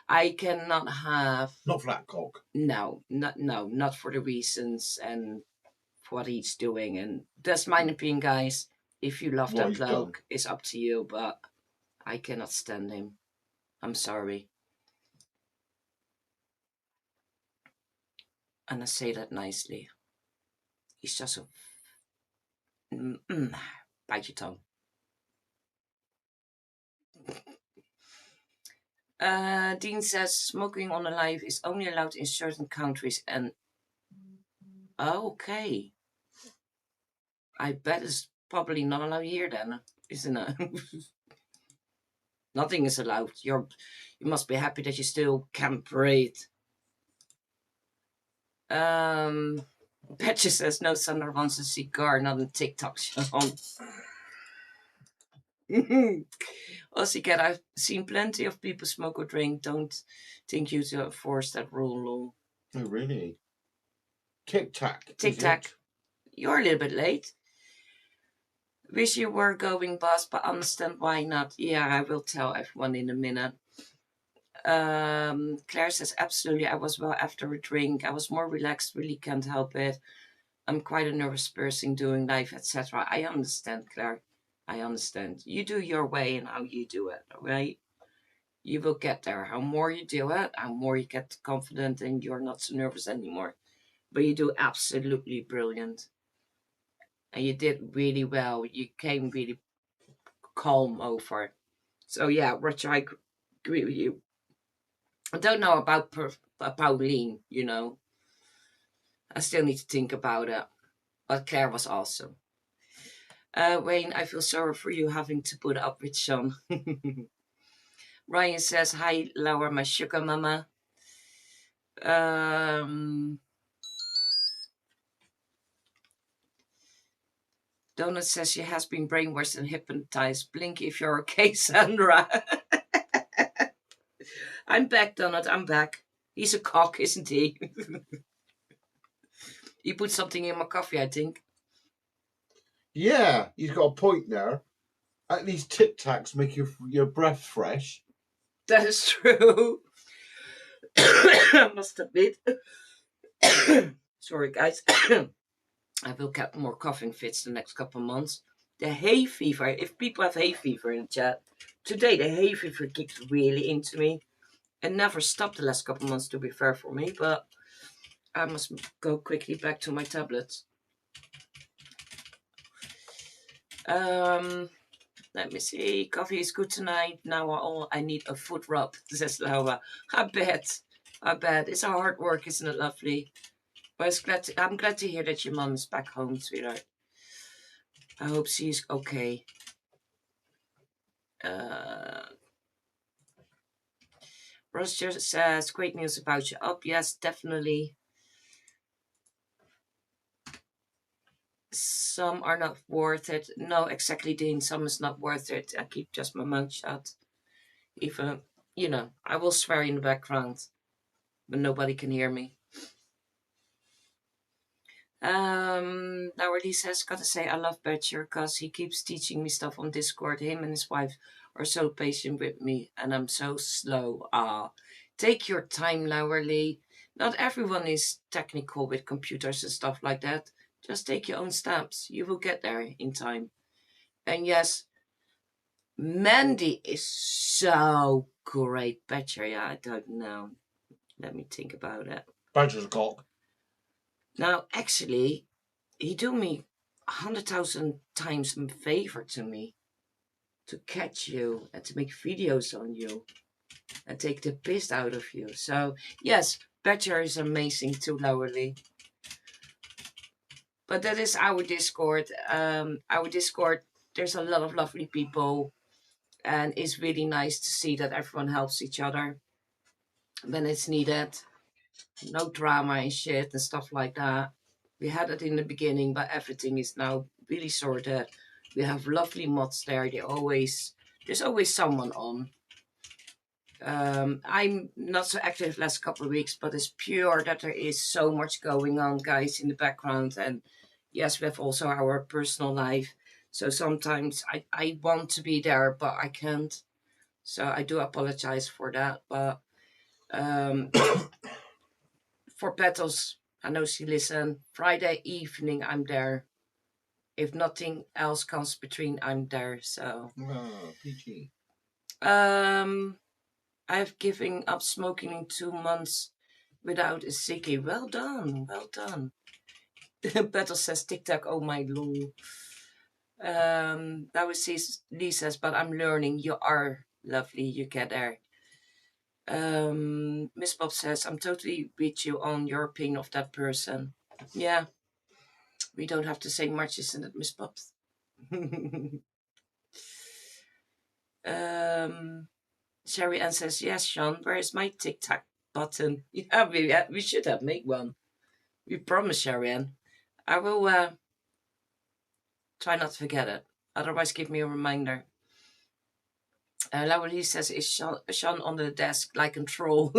I cannot have not flat cock. No, not for the reasons and for what he's doing. And that's my opinion, guys. If you love that bloke, it's up to you. But I cannot stand him. I'm sorry. And I say that nicely. He's just a bite your tongue. Dean says smoking on a live is only allowed in certain countries and okay. I bet it's probably not allowed here then, isn't it? Nothing is allowed. You must be happy that you still can breathe. Betcha says no, Sandra wants a cigar, not a TikTok show. Also, Cat, I've seen plenty of people smoke or drink. Don't think you to enforce that rule, lol. Oh, really? Tic Tac. Tic Tac. You're a little bit late. Wish you were going, boss, but understand why not. Yeah, I will tell everyone in a minute. Claire says, absolutely, I was well after a drink. I was more relaxed, really can't help it. I'm quite a nervous person doing life, etc. I understand, Claire. I understand. You do your way and how you do it, right? You will get there. How more you do it, how more you get confident and you're not so nervous anymore. But you do absolutely brilliant. And you did really well. You came really calm over it. So yeah, which I agree with you. I don't know about Pauline, you know. I still need to think about it. But Claire was awesome. Wayne, I feel sorry for you having to put up with Sean. Ryan says, hi, Laura, my sugar mama. Donut says she has been brainwashed and hypnotized. Blink if you're okay, Sandra. I'm back, Donut. I'm back. He's a cock, isn't he? He put something in my coffee, I think. Yeah, he's got a point there. At least Tic Tacs make your breath fresh. That is true. I must admit. Sorry, guys. I will get more coughing fits the next couple of months. The hay fever, if people have hay fever in the chat, today the hay fever kicked really into me. It never stopped the last couple of months, to be fair for me, but I must go quickly back to my tablets. Let me see. Coffee is good tonight. Now all I need a foot rub, says Laura. I bet. It's a hard work, isn't it lovely? But I'm glad to hear that your mom is back home, sweetheart. I hope she's okay. Roger says, great news about your up. Yes, definitely. Some are not worth it. No, exactly, Dean. Some is not worth it. I keep just my mouth shut. Even, I will swear in the background, but nobody can hear me. Now Lee says, gotta say, I love Badger because he keeps teaching me stuff on Discord. Him and his wife are so patient with me, and I'm so slow. Take your time, Lowerly. Not everyone is technical with computers and stuff like that. Just take your own steps. You will get there in time. And yes, Mandy is so great. Badger, yeah, I don't know. Let me think about it. Badger's a cock. Now, actually, he do me 100,000 times a favor to me to catch you and to make videos on you and take the piss out of you. So, yes, Badger is amazing too, Lowerly. But that is our Discord. Our Discord, there's a lot of lovely people, and it's really nice to see that everyone helps each other when it's needed. No drama and shit and stuff like that. We had it in the beginning, but everything is now really sorted. We have lovely mods there. There's always someone on. I'm not so active last couple of weeks, but it's pure that there is so much going on, guys, in the background. And yes, we have also our personal life. So sometimes I want to be there, but I can't. So I do apologize for that. But for Petals, I know she listen. Friday evening, I'm there. If nothing else comes between, I'm there. So, PG. I've given up smoking in 2 months without a ciggy. Well done, well done. Petals says TikTok. Oh my lord. That was Lee says, but I'm learning. You are lovely. You get there. Miss Bob says, I'm totally with you on your opinion of that person. Yeah, we don't have to say much, isn't it, Miss Bob? Sherry Ann says, yes, Sean, where is my TikTok button? Yeah, we should have made one. We promise, Sherry Ann. I will try not to forget it. Otherwise, give me a reminder. Laura Lee says, is Sean on the desk like a troll?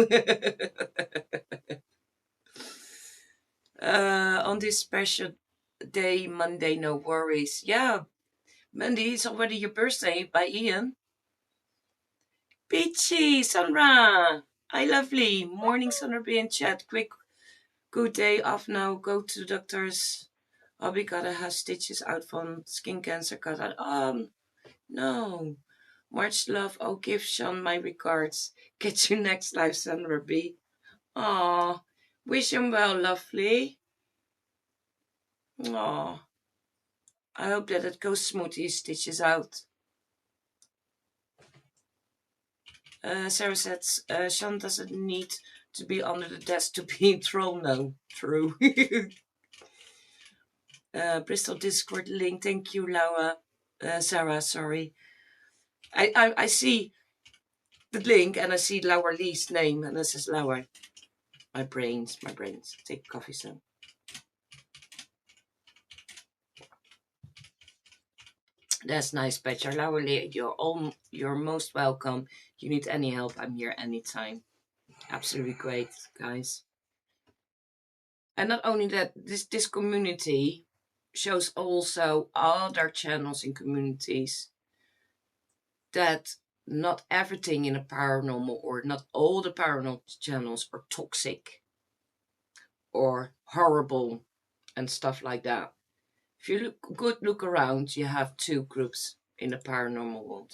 On this special day, Monday, no worries. Yeah, Monday is already your birthday by Ian. Peachy, Sandra. Hi, lovely. Morning, Sandra, be in chat. Quick, good day off now. Go to the doctors. Hobby gotta have stitches out from skin cancer. No. Much love. Oh, give Sean my regards. Get you next life, Sandra B. Aw. Wish him well, lovely. Aw. I hope that it goes smooth, he stitches out. Sarah says, Sean doesn't need to be under the desk to be in troll. No, true. Bristol Discord link. Thank you, Laura. Sarah, sorry. I see the link and I see Laura Lee's name and it says Laura. My brains. Take a coffee soon. That's nice, Petra. Laura Lee, you're most welcome. You need any help, I'm here anytime. Absolutely great, guys. And not only that, this community shows also other channels and communities that not everything in a paranormal or not all the paranormal channels are toxic or horrible and stuff like that. If you look around, you have two groups in the paranormal world.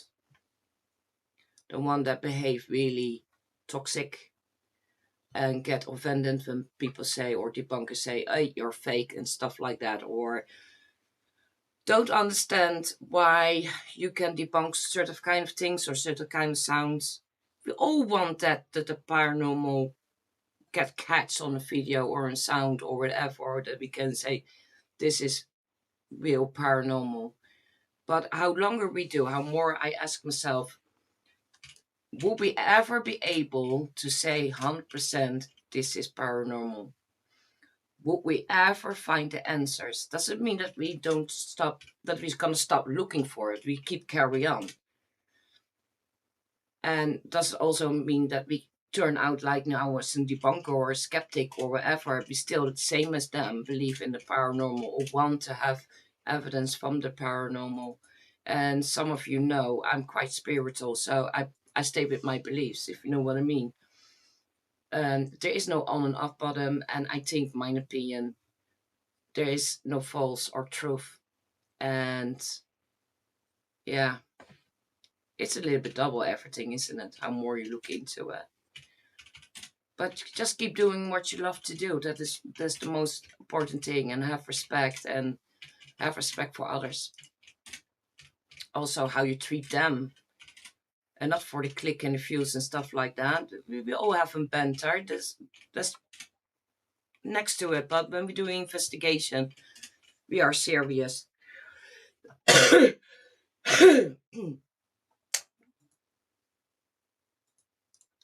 The one that behave really toxic and get offended when people say, or debunkers say, hey, you're fake and stuff like that, or don't understand why you can debunk certain kind of things or certain kind of sounds. We all want that the paranormal get catch on a video or a sound or whatever, or that we can say this is real paranormal. But how longer we do, how more I ask myself, will we ever be able to say 100% this is paranormal? Would we ever find the answers? Doesn't mean that we don't stop, that we're gonna stop looking for it. We keep carry on. And does it also mean that we turn out like now as a debunker or a skeptic or whatever? We still the same as them, believe in the paranormal or want to have evidence from the paranormal. And some of you know I'm quite spiritual, so I stay with my beliefs, if you know what I mean. And there is no on and off bottom, and I think, my opinion, there is no false or truth. And yeah, it's a little bit double everything, isn't it? How more you look into it. But just keep doing what you love to do. That's the most important thing. And have respect for others. Also, how you treat them. And not for the click and the views and stuff like that. We all have a banter. That's next to it. But when we do investigation, we are serious.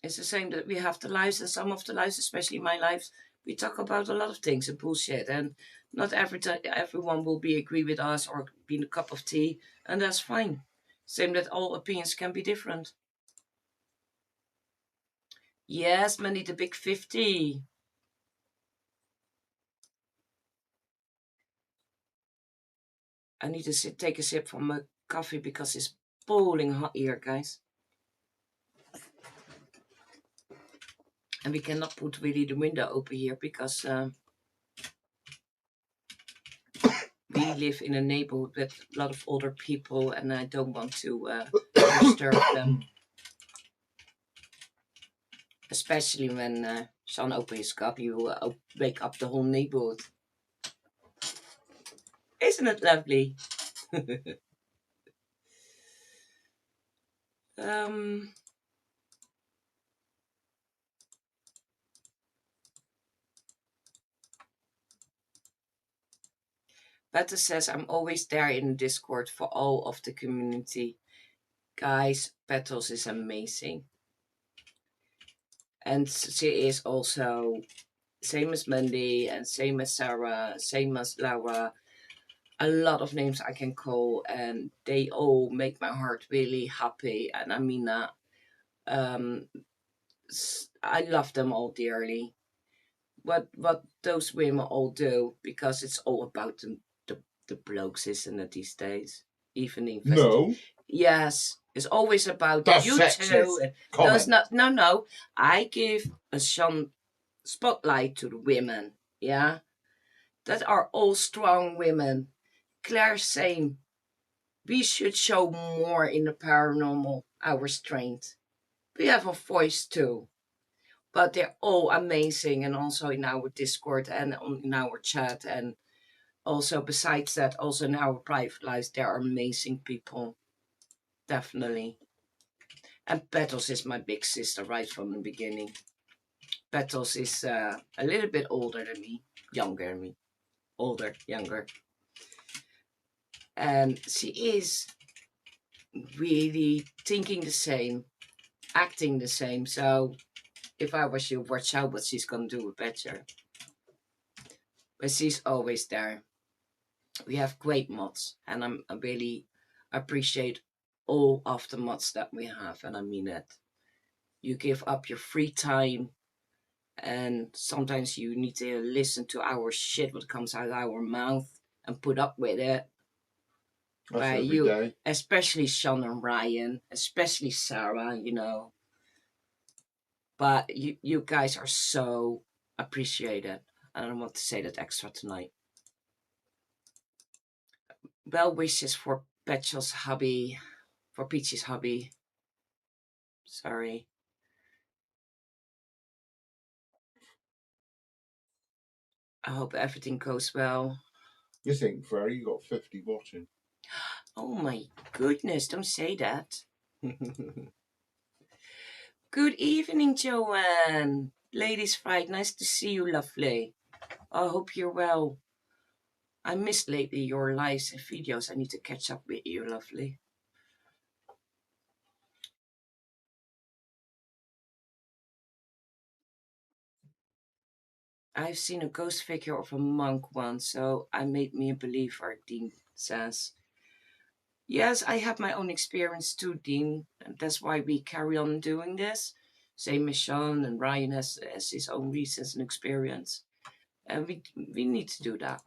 It's the same that we have the lives, and some of the lives, especially my lives, we talk about a lot of things and bullshit, and not everyone will be agree with us or be in a cup of tea, and that's fine. Same that all opinions can be different. Yes, Mandy, the big 50. I need to take a sip from my coffee because it's boiling hot here, guys. And we cannot put really the window open here because we live in a neighborhood with a lot of older people and I don't want to disturb them. Especially when Sean opens his cup, you will wake up the whole neighborhood. Isn't it lovely? Betta says, I'm always there in the Discord for all of the community. Guys, Petals is amazing. And she is also same as Mandy and same as Sarah, same as Laura. A lot of names I can call and they all make my heart really happy. And I mean that. I love them all dearly. What those women all do, because it's all about the blokes, isn't it, these days? Even the No. Yes, it's always about that's you sexist. two. No, it's not. No. I give a spotlight to the women. Yeah, that are all strong women. Claire, same. We should show more in the paranormal, our strength. We have a voice too, but they're all amazing, and also in our Discord and in our chat, and also besides that, also in our private lives, there are amazing people, definitely. And Petals is my big sister right from the beginning. Petals is a little bit older than me, younger than me, older, younger, and she is really thinking the same, acting the same. So if I was you, watch out what she's gonna do with Badger. But she's always there. We have great mods, and I really appreciate all of the mods that we have, and I mean it. You give up your free time, and sometimes you need to listen to our shit what comes out of our mouth and put up with it. That's By every you, day. especially Sean and Ryan, especially Sarah, you know. But you guys are so appreciated. I don't want to say that extra tonight. Well wishes for Petrol's hubby, for Peachy's hubby. Sorry. I hope everything goes well. You think, Freddie, you got 50 watching. Oh my goodness, don't say that. Good evening, Joanne. Ladies' Fright, nice to see you, lovely. I hope you're well. I missed lately your lives and videos. I need to catch up with you, lovely. I've seen a ghost figure of a monk once, so I made me a believer, Dean says. Yes, I have my own experience too, Dean. And that's why we carry on doing this. Same as Sean and Ryan has his own reasons and experience. And we need to do that.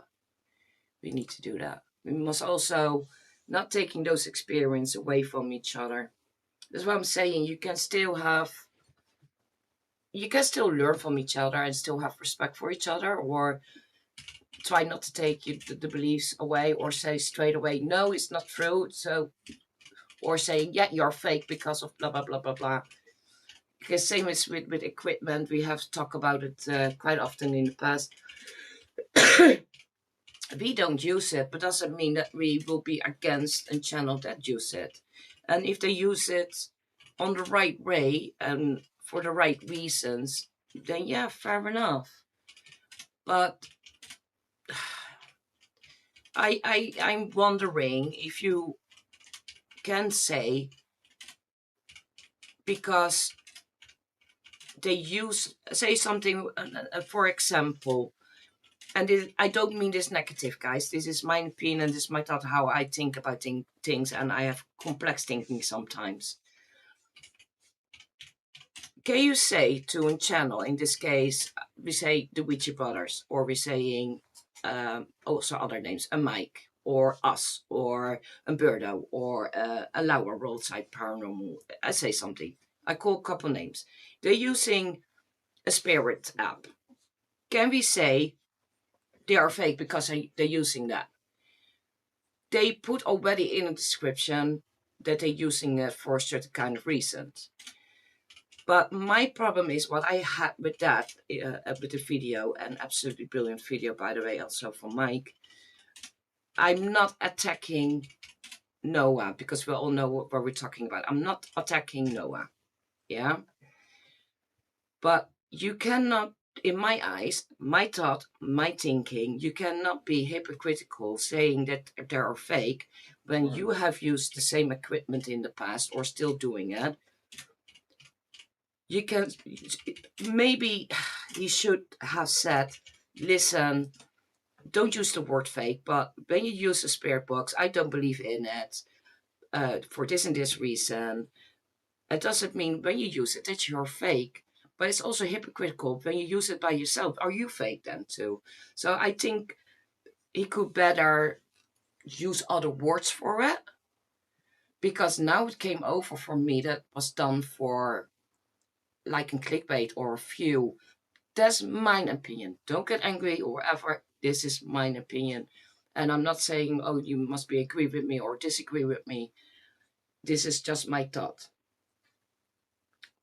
We need to do that. We must also not taking those experiences away from each other. That's what I'm saying. You can still learn from each other and still have respect for each other, or try not to take the beliefs away, or say straight away, no, it's not true. So, or saying, yeah, you're fake because of blah, blah, blah, blah, blah. Because same as with equipment, we have talked about it quite often in the past. We don't use it, but doesn't mean that we will be against a channel that use it. And if they use it on the right way and for the right reasons, then yeah, fair enough. But I'm wondering if you can because they say something, for example, and I don't mean this negative, guys. This is my opinion. This is my thought, how I think about things, and I have complex thinking sometimes. Can you say to a channel, in this case, we say the Ouija Brothers, or we're saying also other names, a Mike, or us, or a Birdo, or a Laura Roadside Paranormal. I say something. I call a couple names. They're using a spirit app. Can we say they are fake because they're using that? They put already in a description that they're using it for a certain kind of reason. But my problem is what I had with that, with the video, an absolutely brilliant video, by the way, also from Mike. I'm not attacking Noah, because we all know what we're talking about. I'm not attacking Noah, yeah? But you cannot, in my eyes, my thought, my thinking, you cannot be hypocritical saying that they are fake when you have used the same equipment in the past or still doing it. You can, maybe he should have said, listen, don't use the word fake, but when you use a spirit box, I don't believe in it for this and this reason. It doesn't mean when you use it that you're fake, but it's also hypocritical when you use it by yourself. Are you fake then too? So I think he could better use other words for it, because now it came over for me that was done for like a clickbait or a view. That's my opinion. Don't get angry or whatever. This is my opinion. And I'm not saying, oh, you must be agree with me or disagree with me. This is just my thought.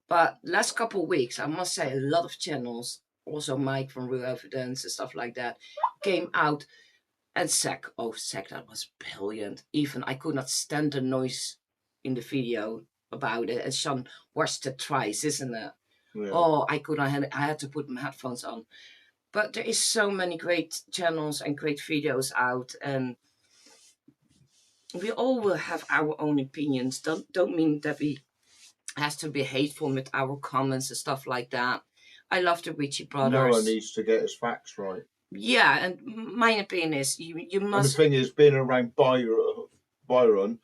But last couple of weeks, I must say, a lot of channels, also Mike from Real Evidence and stuff like that, came out. And Zack, that was brilliant. Even I could not stand the noise in the video about it. And Sean watched it twice, isn't it? Yeah. Oh, I had to put my headphones on. But there is so many great channels and great videos out, and we all will have our own opinions. Don't mean that we has to be hateful with our comments and stuff like that. I love the Ritchie brothers. No one needs to get his facts right. Yeah, and my opinion is you must. And the thing is, being around Byron,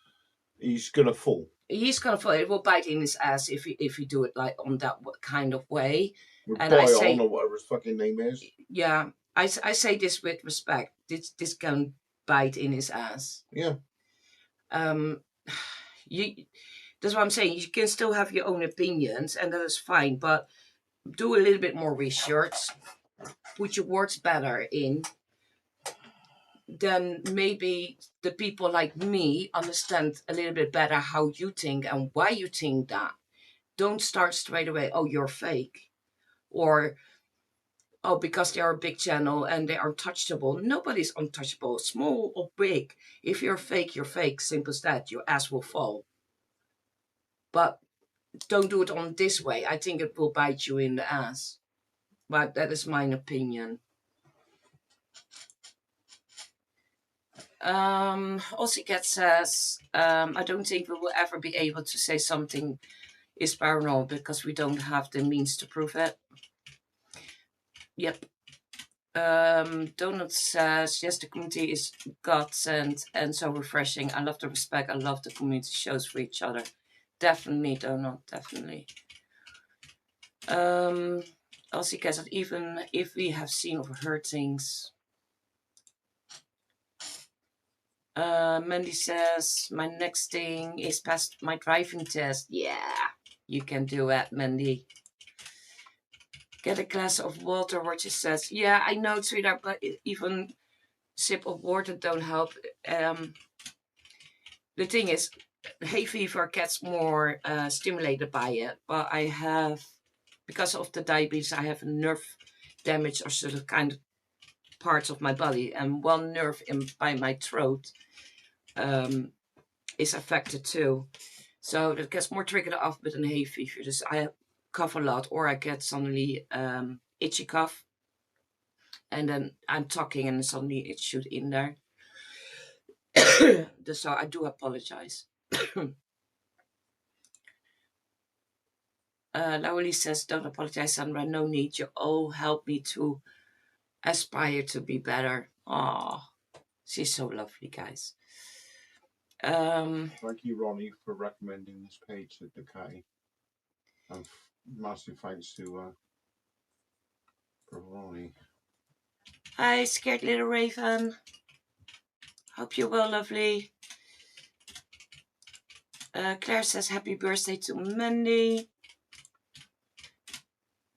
he's gonna fall. He's gonna fall. It will bite in his ass if he do it like on that kind of way. With and Byron, I say, or whatever his fucking name is. Yeah, I say this with respect. This can bite in his ass. Yeah. That's what I'm saying. You can still have your own opinions, and that is fine. But do a little bit more research. Put your words better in. Then maybe the people like me understand a little bit better how you think and why you think that. Don't start straight away, oh, you're fake. Or, oh, because they are a big channel and they are untouchable. Nobody's untouchable, small or big. If you're fake, you're fake. Simple as that. Your ass will fall. But don't do it on this way. I think it will bite you in the ass. But that is my opinion. Ozzycat says, I don't think we will ever be able to say something is paranormal because we don't have the means to prove it. Yep. Donald says, yes, the community is godsend and so refreshing. I love the respect. I love the community shows for each other. Definitely, Donald, definitely. Ozzycat says, even if we have seen or heard things. Mandy says, my next thing is past my driving test. Yeah, you can do it, Mandy. Get a glass of water, Roger says. Yeah, I know, sweetheart, but even sip of water don't help. The thing is, hay fever gets more stimulated by it, but I have, because of the diabetes, I have a nerve damage or sort of kind of parts of my body, and one nerve by my throat is affected too. So that gets more triggered off with a hay fever. Dus I cough a lot, or I get suddenly itchy cough. And then I'm talking and suddenly it shoot in there. So I do apologize. Lauli says, don't apologize, Sandra. No need. You all help me to aspire to be better. Oh, she's so lovely, guys. Thank you, Ronnie, for recommending this page to Decay. And massive thanks to Ronnie. Hi, scared little raven. Hope you're well, lovely. Claire says, happy birthday to Mandy.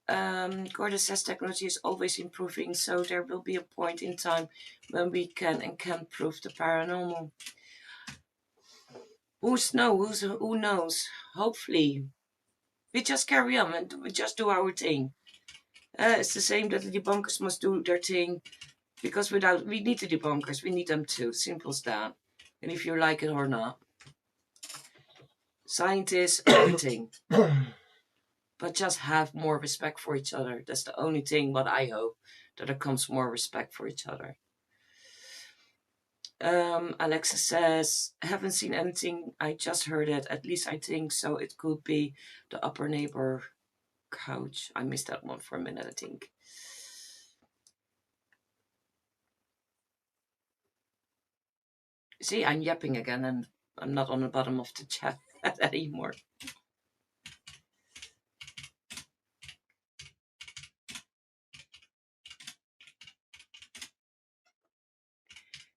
Gordon says, technology is always improving, so there will be a point in time when we can and can't prove the paranormal. Who knows? Hopefully. We just carry on and we just do our thing. It's the same that the debunkers must do their thing, because we need the debunkers. We need them too. Simple as that. And if you like it or not. Scientists, everything. But just have more respect for each other. That's the only thing what I hope, that there comes more respect for each other. Alexa says, I haven't seen anything. I just heard it. At least I think so. It could be the upper neighbor couch. I missed that one for a minute, I think. See, I'm yapping again and I'm not on the bottom of the chat anymore.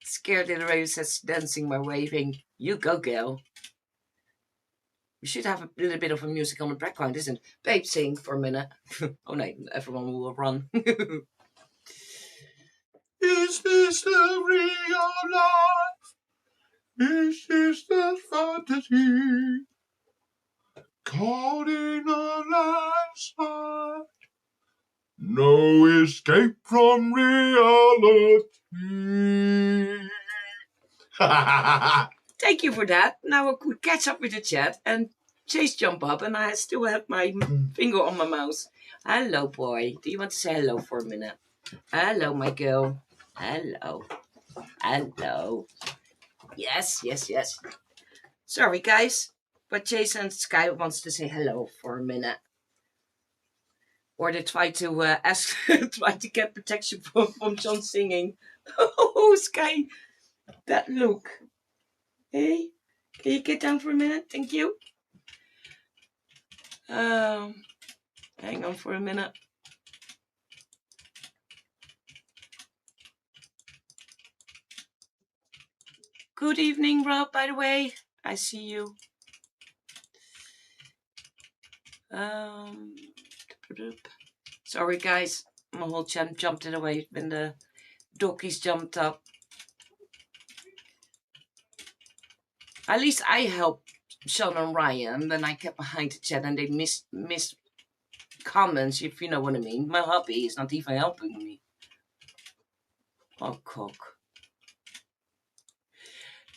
Scared little Rose says, dancing while waving. You go, girl. We should have a little bit of a music on the background, isn't it? Babe, sing for a minute. Oh no, everyone will run. It's this the real life? Is this the fantasy? Caught in a landslide. No escape from reality. Thank you for that. Now I could catch up with the chat and Chase jump up and I still have my finger on my mouse. Hello, boy. Do you want to say hello for a minute? Hello, my girl. Hello. Hello. Yes. Sorry, guys. But Chase and Sky wants to say hello for a minute. Or they try to ask, try to get protection from John singing. Oh, Sky, that look. Hey, can you get down for a minute? Thank you. Hang on for a minute. Good evening, Rob, by the way. I see you. Sorry, guys. My whole chat jumped it away when the doggies jumped up. At least I helped Sean and Ryan when I kept behind the chat and they missed comments, if you know what I mean. My hubby is not even helping me. Oh, cock.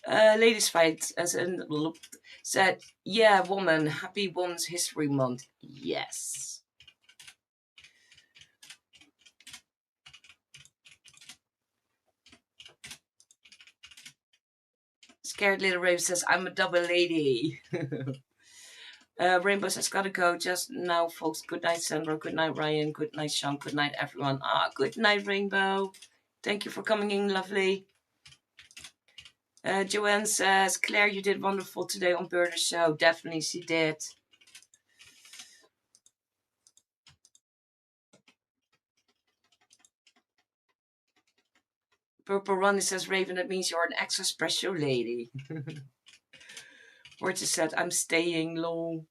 Ladies Fight said, yeah, woman, happy Women's History Month. Yes. Scared Little Raven says, I'm a double lady. Rainbow says, gotta go just now, folks. Good night, Sandra. Good night, Ryan. Good night, Sean. Good night, everyone. Good night, Rainbow. Thank you for coming in, lovely. Joanne says, Claire, you did wonderful today on Birder's show. Definitely, she did. Purple Ronnie says, Raven, that means you're an extra special lady. Horta said, I'm staying low.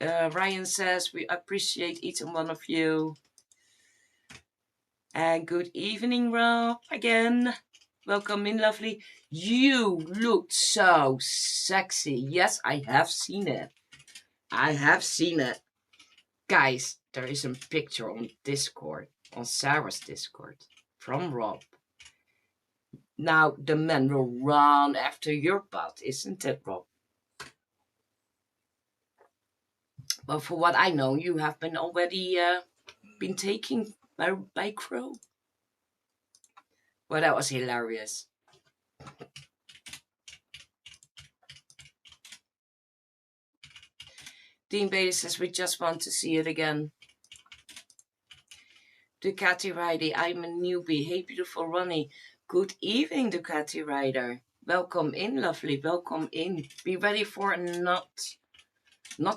Ryan says, we appreciate each and one of you. And good evening, Rob, again. Welcome in, lovely. You look so sexy. Yes, I have seen it. I have seen it. Guys, there is a picture on Discord, on Sarah's Discord, from Rob. Now, the men will run after your butt, isn't it, Rob? Well, for what I know, you have been already been taken by Crow. Well, that was hilarious. Dean Bailey says, we just want to see it again. Ducati Rider, I'm a newbie. Hey, beautiful Ronnie. Good evening, Ducati Rider. Welcome in, lovely. Welcome in. Be ready for a not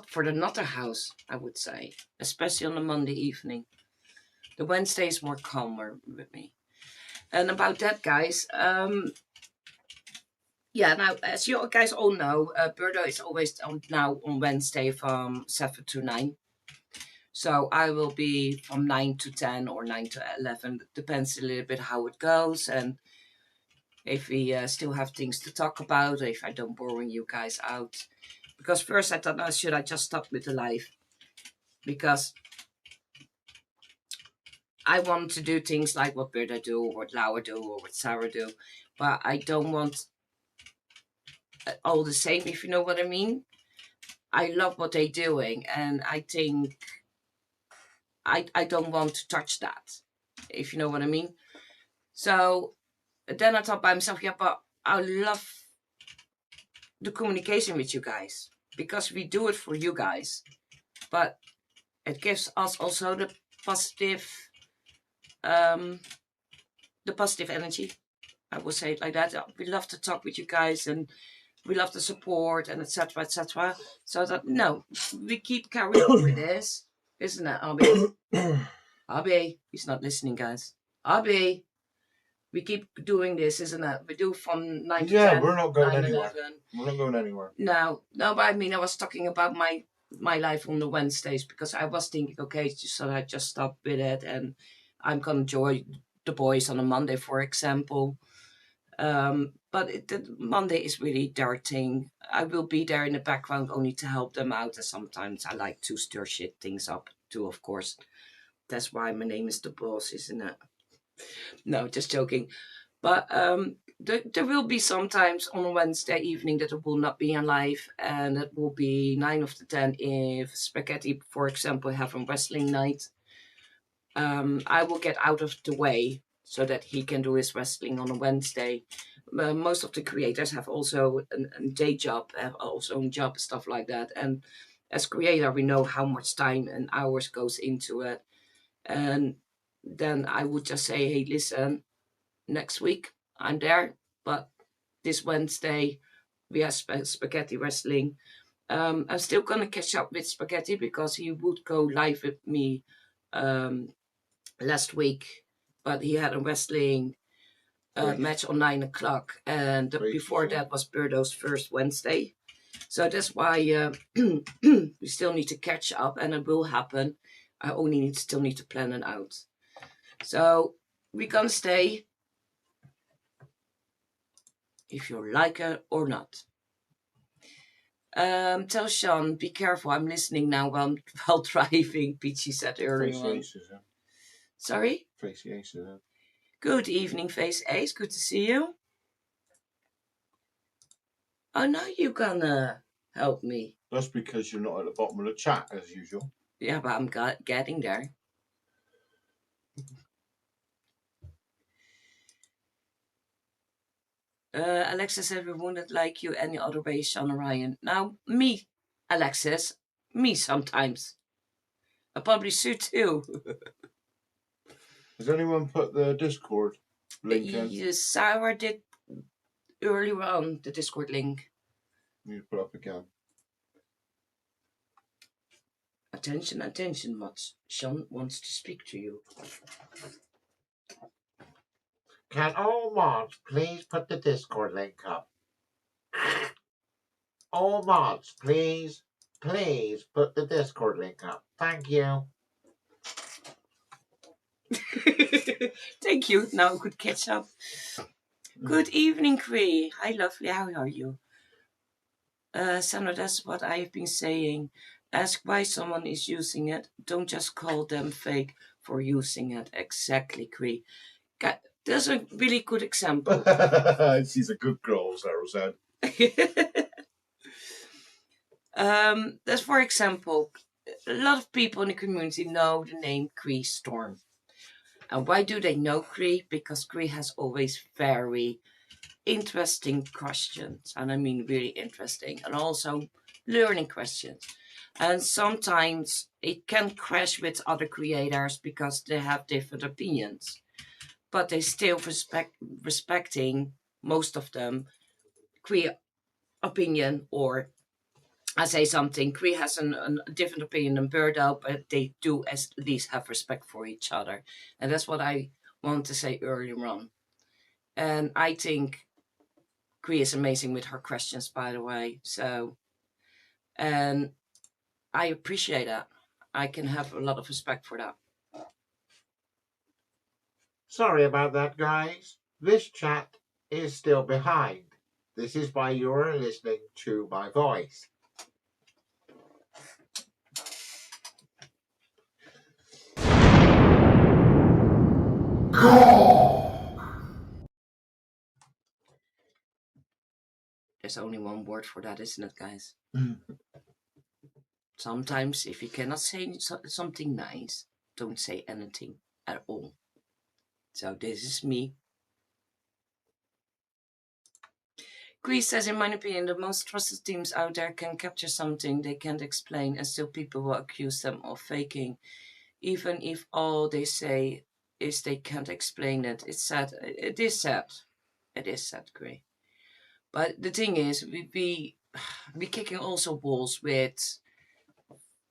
for the Nutter House, I would say. Especially on a Monday evening. The Wednesday is more calmer with me. And about that, guys, yeah, now, as you guys all know, Birdo is always now on Wednesday from 7 to 9. So I will be from 9 to 10 or 9 to 11. Depends a little bit how it goes. And if we still have things to talk about, if I don't boring you guys out. Because first I thought, oh, should I just stop with the live? Because I want to do things like what Birdo do, or what Laura do, or what Sarah do. But I don't want all the same, if you know what I mean. I love what they're doing, and I think I don't want to touch that, if you know what I mean. So then I thought by myself, yeah, but I love the communication with you guys, because we do it for you guys, but it gives us also the positive energy. I will say it like that. We love to talk with you guys, and we love the support, and etc. etc. So that no, we keep carrying on with this, isn't it, Abby? Abby, he's not listening, guys. Abby, we keep doing this, isn't it? We do from 9 to 10. Yeah, we're not going 9, anywhere. 11. We're not going anywhere. No, but I mean, I was talking about my my life on the Wednesdays, because I was thinking, okay, so I just stop with it, and I'm gonna join the boys on a Monday, for example. But Monday is really their thing. I will be there in the background only to help them out, and sometimes I like to stir shit things up too, of course. That's why my name is the boss, isn't it? No, just joking. But there will be sometimes on a Wednesday evening that it will not be on live, and it will be 9 of the 10 if Spaghetti, for example, have a wrestling night. I will get out of the way so that he can do his wrestling on a Wednesday. Most of the creators have also a day job, have also a job, stuff like that. And as creator, we know how much time and hours goes into it. And then I would just say, hey, listen, next week I'm there, but this Wednesday we have Spaghetti wrestling. I'm still gonna catch up with Spaghetti because he would go live with me um, last week, but he had a wrestling match on 9 o'clock, and before that was Birdo's first Wednesday. So that's why we still need to catch up, and it will happen. I only still need to plan it out. So we're gonna stay, if you like it or not. Tell Sean, be careful. I'm listening now while driving. Peachy said earlier on. Sorry? Tracy Aces. Good evening, Face Ace. Good to see you. Oh, now you're gonna help me. That's because you're not at the bottom of the chat, as usual. Yeah, but I'm getting there. Alexis said we wouldn't like you any other way, Sean Ryan. Now, me, Alexis, me sometimes. I probably should too. Has anyone put the Discord link in? Yes, Sarah did earlier on the Discord link. You need to put up again. Attention, attention, Mats. Sean wants to speak to you. Can all mods please put the Discord link up? All mods, please put the Discord link up. Thank you. Thank you. Now we could catch up. Good evening, Cree. Hi, lovely. How are you? Sandra, that's what I've been saying. Ask why someone is using it. Don't just call them fake for using it. Exactly, Cree. That's a really good example. She's a good girl, Sarah said. That's, for example, a lot of people in the community know the name Cree Storm. And why do they know Cree? Because Cree has always very interesting questions. And I mean really interesting. And also learning questions. And sometimes it can crash with other creators because they have different opinions. But they still respecting, most of them, Cree opinion, or I say something, Cree has a different opinion than Birdo, but they do at least have respect for each other. And that's what I want to say earlier on. And I think Cree is amazing with her questions, by the way. So, and I appreciate that. I can have a lot of respect for that. Sorry about that, guys. This chat is still behind. This is why you're listening to my voice. There's only one word for that, isn't it, guys? Sometimes, if you cannot say something nice, don't say anything at all. So this is me. Greece says, in my opinion, the most trusted teams out there can capture something they can't explain, and still people will accuse them of faking, even if all they say is they can't explain it. It's sad. It is sad. It is sad, Gray. But the thing is, we kicking also balls with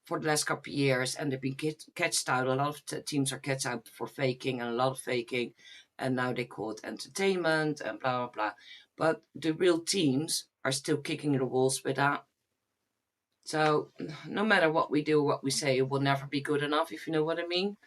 for the last couple of years, and they've been catched out. A lot of teams are catched out for faking, and a lot of faking, and now they call it entertainment and blah blah blah. But the real teams are still kicking the walls with that. So no matter what we do, what we say, it will never be good enough, if you know what I mean.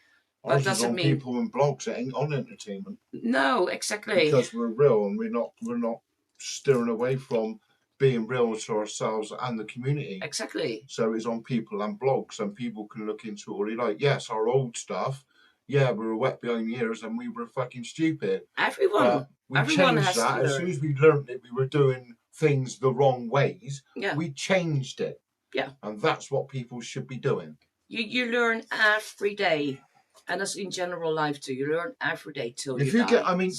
But Ours is doesn't on mean people and blogs. It ain't on entertainment no, exactly. because we're real and we're not steering away from being real to ourselves and the community. Exactly. So it's on people and blogs, and people can look into what they like. Yes, our old stuff. Yeah, we were wet behind the ears and we were fucking stupid. Everyone Changed has that to as learn. soon as we learned that we were doing things the wrong ways. Yeah. We changed it. Yeah. And that's what people should be doing. You learn every day, and that's in general life too. You learn every day till If you you die. get, I mean,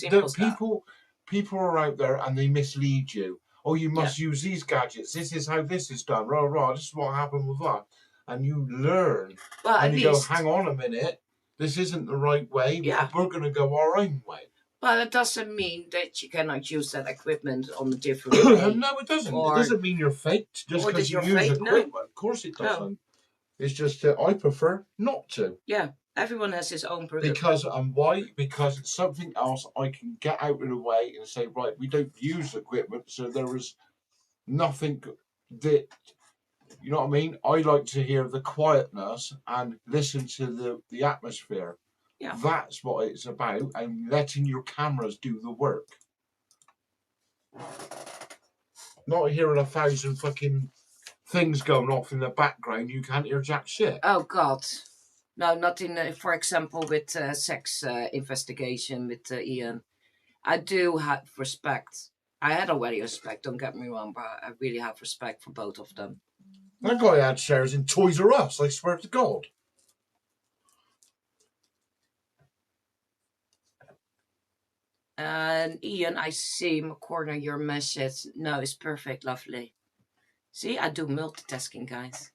people are out there and they mislead you. Oh, you must use these gadgets. This is how this is done. Rah rah. This is what happened with that, and you learn. Well, and at you least go, hang on a minute. This isn't the right way. Yeah. We're going to go our own way. But it doesn't mean that you cannot use that equipment on a different way. No, it doesn't. It doesn't mean you're faked just because you use equipment. No. Of course it doesn't. No. It's just that I prefer not to. Yeah, everyone has his own. Because and why? Because it's something else I can get out of the way and say, right, we don't use equipment, so there is nothing that. You know what I mean? I like to hear the quietness and listen to the atmosphere. Yeah. That's what it's about, and letting your cameras do the work. Not hearing 1,000 fucking things going off in the background, you can't hear jack shit. Oh God, no, not in. For example, with sex investigation with Ian, I do have respect. I had already respect. Don't get me wrong, but I really have respect for both of them. That guy had shares in Toys R Us. I swear to God. And Ian, I see corner your message. No, it's perfect, lovely. See, I do multitasking, guys.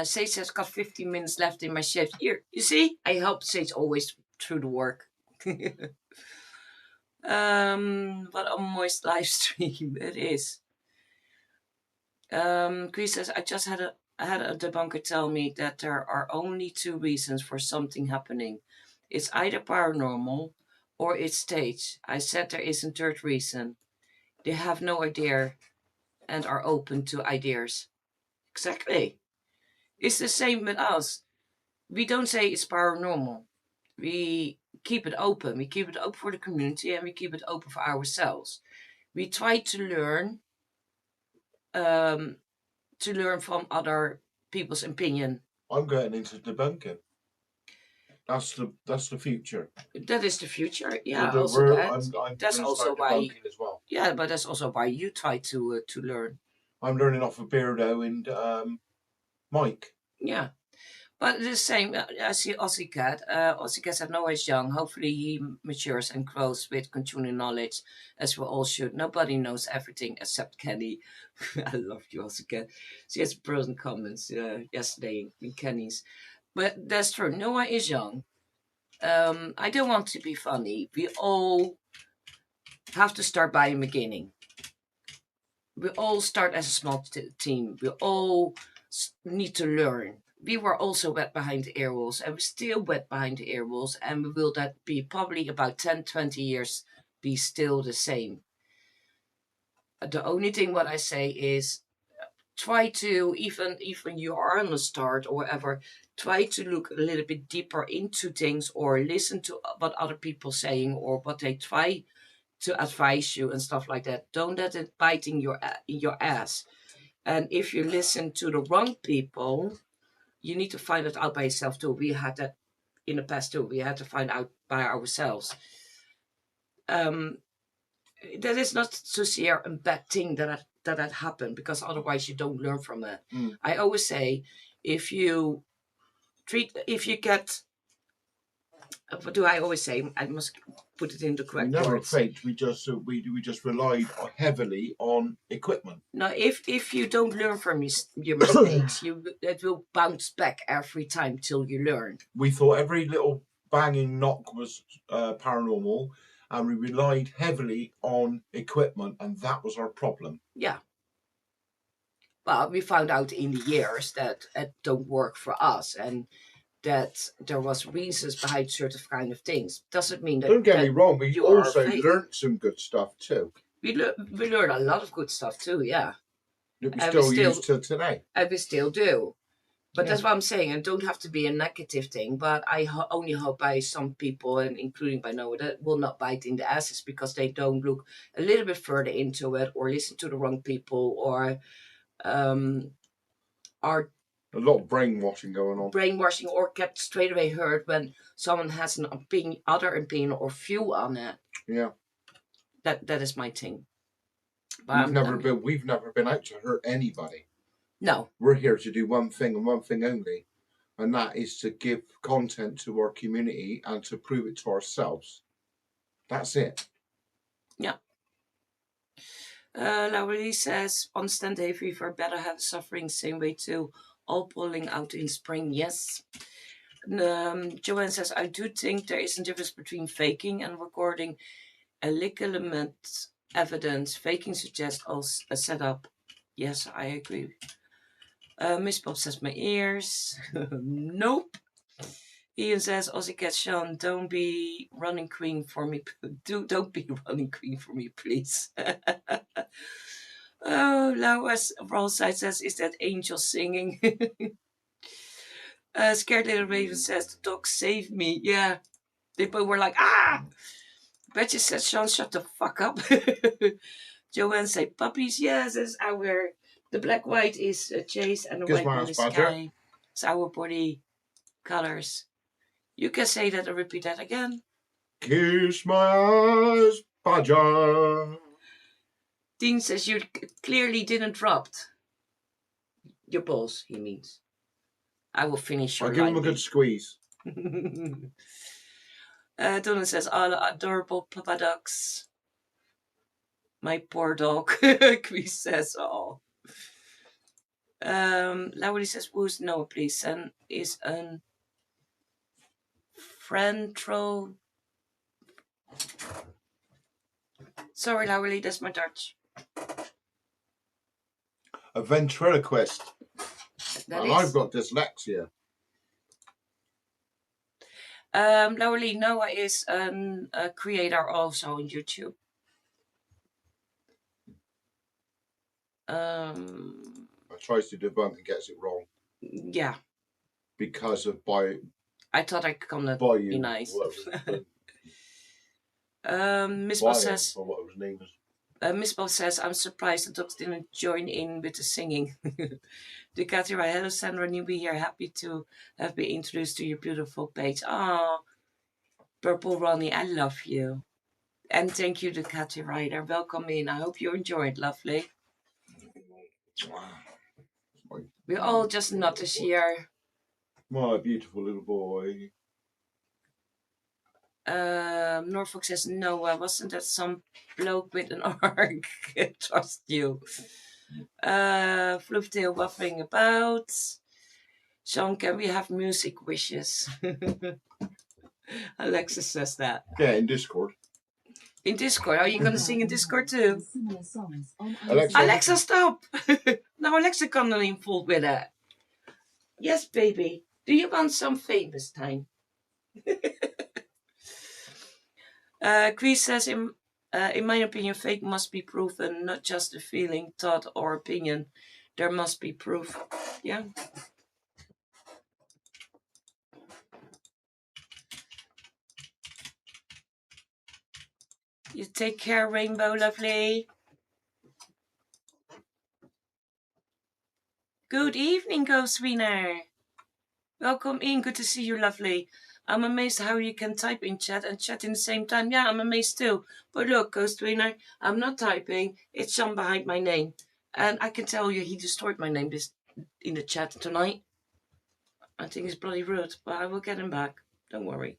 Sage has got 15 minutes left in my shift. Here, you see, I help Sage always through the work. What a moist live stream it is. Chris says, I had a debunker tell me that there are only 2 reasons for something happening. It's either paranormal or it's staged. I said there is a third reason. They have no idea and are open to ideas. Exactly. It's the same with us. We don't say it's paranormal. We keep it open. We keep it open for the community and we keep it open for ourselves. We try to learn from other people's opinion. I'm going into debunking. That's the future. That is the future. Yeah, I'm that's also why. As well. Yeah, but that's also why you try to learn. I'm learning off of Beardo and Mike. Yeah, but the same. I see Aussie Cat. Aussie Cat said, "No, he's young. Hopefully, he matures and grows with continuing knowledge, as we all should. Nobody knows everything except Kenny." I love you, Aussie Cat. She has brilliant comments yesterday in Kenny's. But that's true. Noah is young. I don't want to be funny. We all have to start by the beginning. We all start as a small team. We all need to learn. We were also wet behind the earwalls, and we're still wet behind the earwalls, and we will that be probably about 10, 20 years be still the same. The only thing what I say is try to, even you are on the start or whatever, try to look a little bit deeper into things or listen to what other people saying or what they try to advise you and stuff like that. Don't let it bite in your ass. And if you listen to the wrong people, you need to find it out by yourself too. We had that in the past too. We had to find out by ourselves. That is not to say a bad thing that happened, because otherwise you don't learn from it. I always say, if you get, what do I always say? I must put it into correct words. We never faked. We just relied heavily on equipment. No, if you don't learn from your mistakes, it will bounce back every time till you learn. We thought every little banging knock was paranormal, and we relied heavily on equipment, and that was our problem. Yeah. Well, we found out in the years that it don't work for us, and that there was reasons behind certain kind of things. Doesn't mean that. Don't get me wrong. We you are also fake. learnt some good stuff too. We learned a lot of good stuff too. Yeah. That we still use till today. And we still do. But Yeah. that's what I'm saying. It don't have to be a negative thing. But I only hope by some people, and including by Noah, that will not bite in the asses because they don't look a little bit further into it, or listen to the wrong people, or are a lot of brainwashing going on. Brainwashing, or get straight away hurt when someone has an other opinion or view on it. Yeah. That is my thing. But we've never been out to hurt anybody. No. We're here to do one thing and one thing only, and that is to give content to our community and to prove it to ourselves. That's it. Yeah. Laurie says, understand hay fever, better have suffering, same way too. All pulling out in spring, yes. Joanne says, I do think there is a difference between faking and recording a legitimate evidence. Faking suggests a setup. Yes, I agree. Miss Bob says, my ears. Nope. Ian says, Aussie Cat Sean, don't be running queen for me. Don't be running queen for me, please. Oh, Laua's Rollside says, is that angel singing? Scared Little Raven says, the dog saved me. Yeah. They both were like, ah! Betty says, Sean, shut the fuck up. Joanne said, puppies, yes, it's our... The black-white is Chase and the white one is Sky. It's our body colors. You can say that and repeat that again. Kiss my eyes, Badger. Dean says you clearly didn't drop your balls, he means. I will finish your I'll give him a good squeeze. Donna says, all adorable papa dogs. My poor dog. Chris says, oh. Laurie says, who's Noah, please? And is an Frentro. Sorry, Laurie, that's my Dutch. A ventriloquist. And I've got dyslexia. Laurie, Noah is a creator also on YouTube. Tries to debunk and gets it wrong. Yeah. Because of I thought I could be nice. Miss Boss says. Or what his name is. Miss Bob says, I'm surprised the dogs didn't join in with the singing. Ducati, right? Hello, Sandra, newbie here. Happy to have been introduced to your beautiful page. Oh, Purple Ronnie, I love you. And thank you, Ducati Rider. Welcome in. I hope you enjoyed. Lovely. We're all just nutters here. My beautiful little boy. Norfolk says, no, wasn't that some bloke with an arc? Trust you. Flooftail waffling about. Sean, can we have music wishes? Alexa says that. Yeah, in Discord. In Discord? Are you going to sing in Discord too? Alexa, stop! Now Alexa kan er niet vol with it. Yes, baby. Do you want some famous time? Chris says, in my opinion, fake must be proven, not just a feeling, thought, or opinion. There must be proof. Yeah. You take care, Rainbow, lovely. Good evening, Ghost Wiener. Welcome in. Good to see you, lovely. I'm amazed how you can type in chat and chat in the same time. Yeah, I'm amazed too. But look, Ghost Wiener, I'm not typing. It's Sean behind my name. And I can tell you he destroyed my name in the chat tonight. I think it's bloody rude, but I will get him back. Don't worry.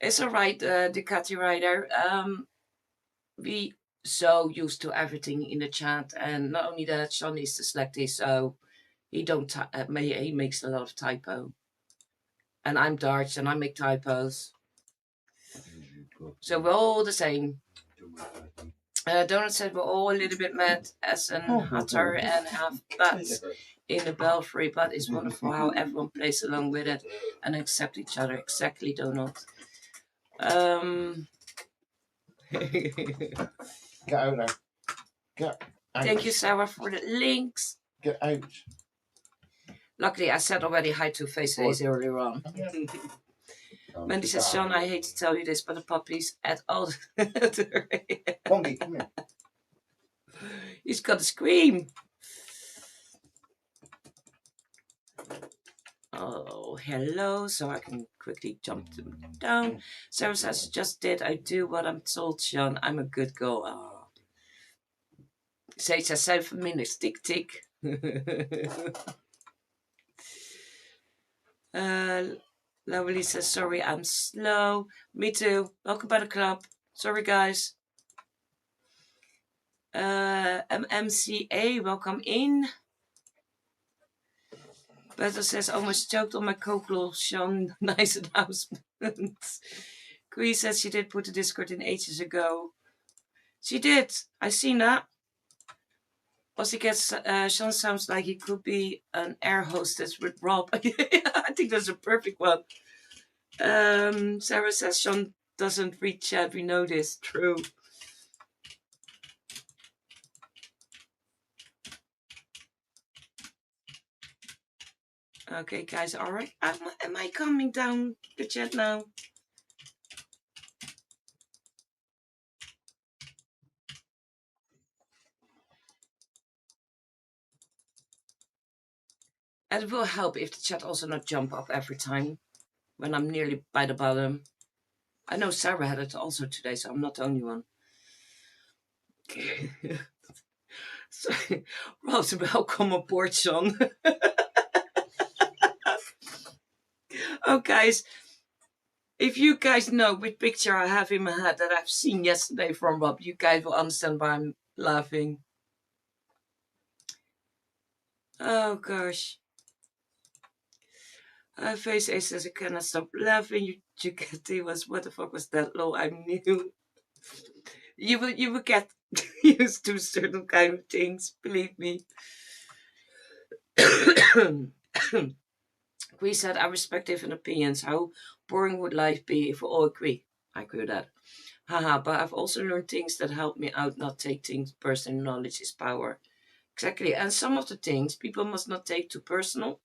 It's all right, Ducati Rider. We so used to everything in the chat, and not only that, Sean is dyslexic, so he makes a lot of typo. And I'm Dutch, and I make typos. So we're all the same. Donut said we're all a little bit mad as an hatter and have butts in the belfry, but it's wonderful how everyone plays along with it and accept each other. Exactly, Donut. Get out now. Get out. Thank you, Sarah, for the links. Get out. Luckily, I said already hi to Face Days earlier on. Mandy says, Sean, I hate to tell you this, but the puppies at all. Bongi, come here. He's got to scream. Oh, hello. So I can quickly jump them down. Sarah says, just did. I do what I'm told, Sean. I'm a good girl. Oh. Sage says, 7 minutes. Tick, tick. Lovely says, sorry, I'm slow. Me too. Welcome by the club. Sorry, guys. MMCA, welcome in. Bethel says, almost choked on my cocoa, Sean. Nice announcement. Quee says she did put the Discord in ages ago. She did. I seen that. Also, gets Sean sounds like he could be an air hostess with Rob. I think that's a perfect one. Sarah says Sean doesn't read chat. We know this. True. Okay, guys. All right. Am I coming down the chat now? And it will help if the chat also not jump up every time when I'm nearly by the bottom. I know Sarah had it also today, so I'm not the only one. So, Rob's welcome aboard, Sean. Oh, guys, if you guys know which picture I have in my head that I've seen yesterday from Rob, you guys will understand why I'm laughing. Oh, gosh. Face A says, I cannot stop laughing. You get was, what the fuck was that? Lol, I'm new. You will get used to certain kind of things, believe me. We said, I respect different opinions. How boring would life be if we all agree? I agree with that. Haha, but I've also learned things that help me out, not take things personal. Knowledge is power. Exactly. And some of the things people must not take too personal.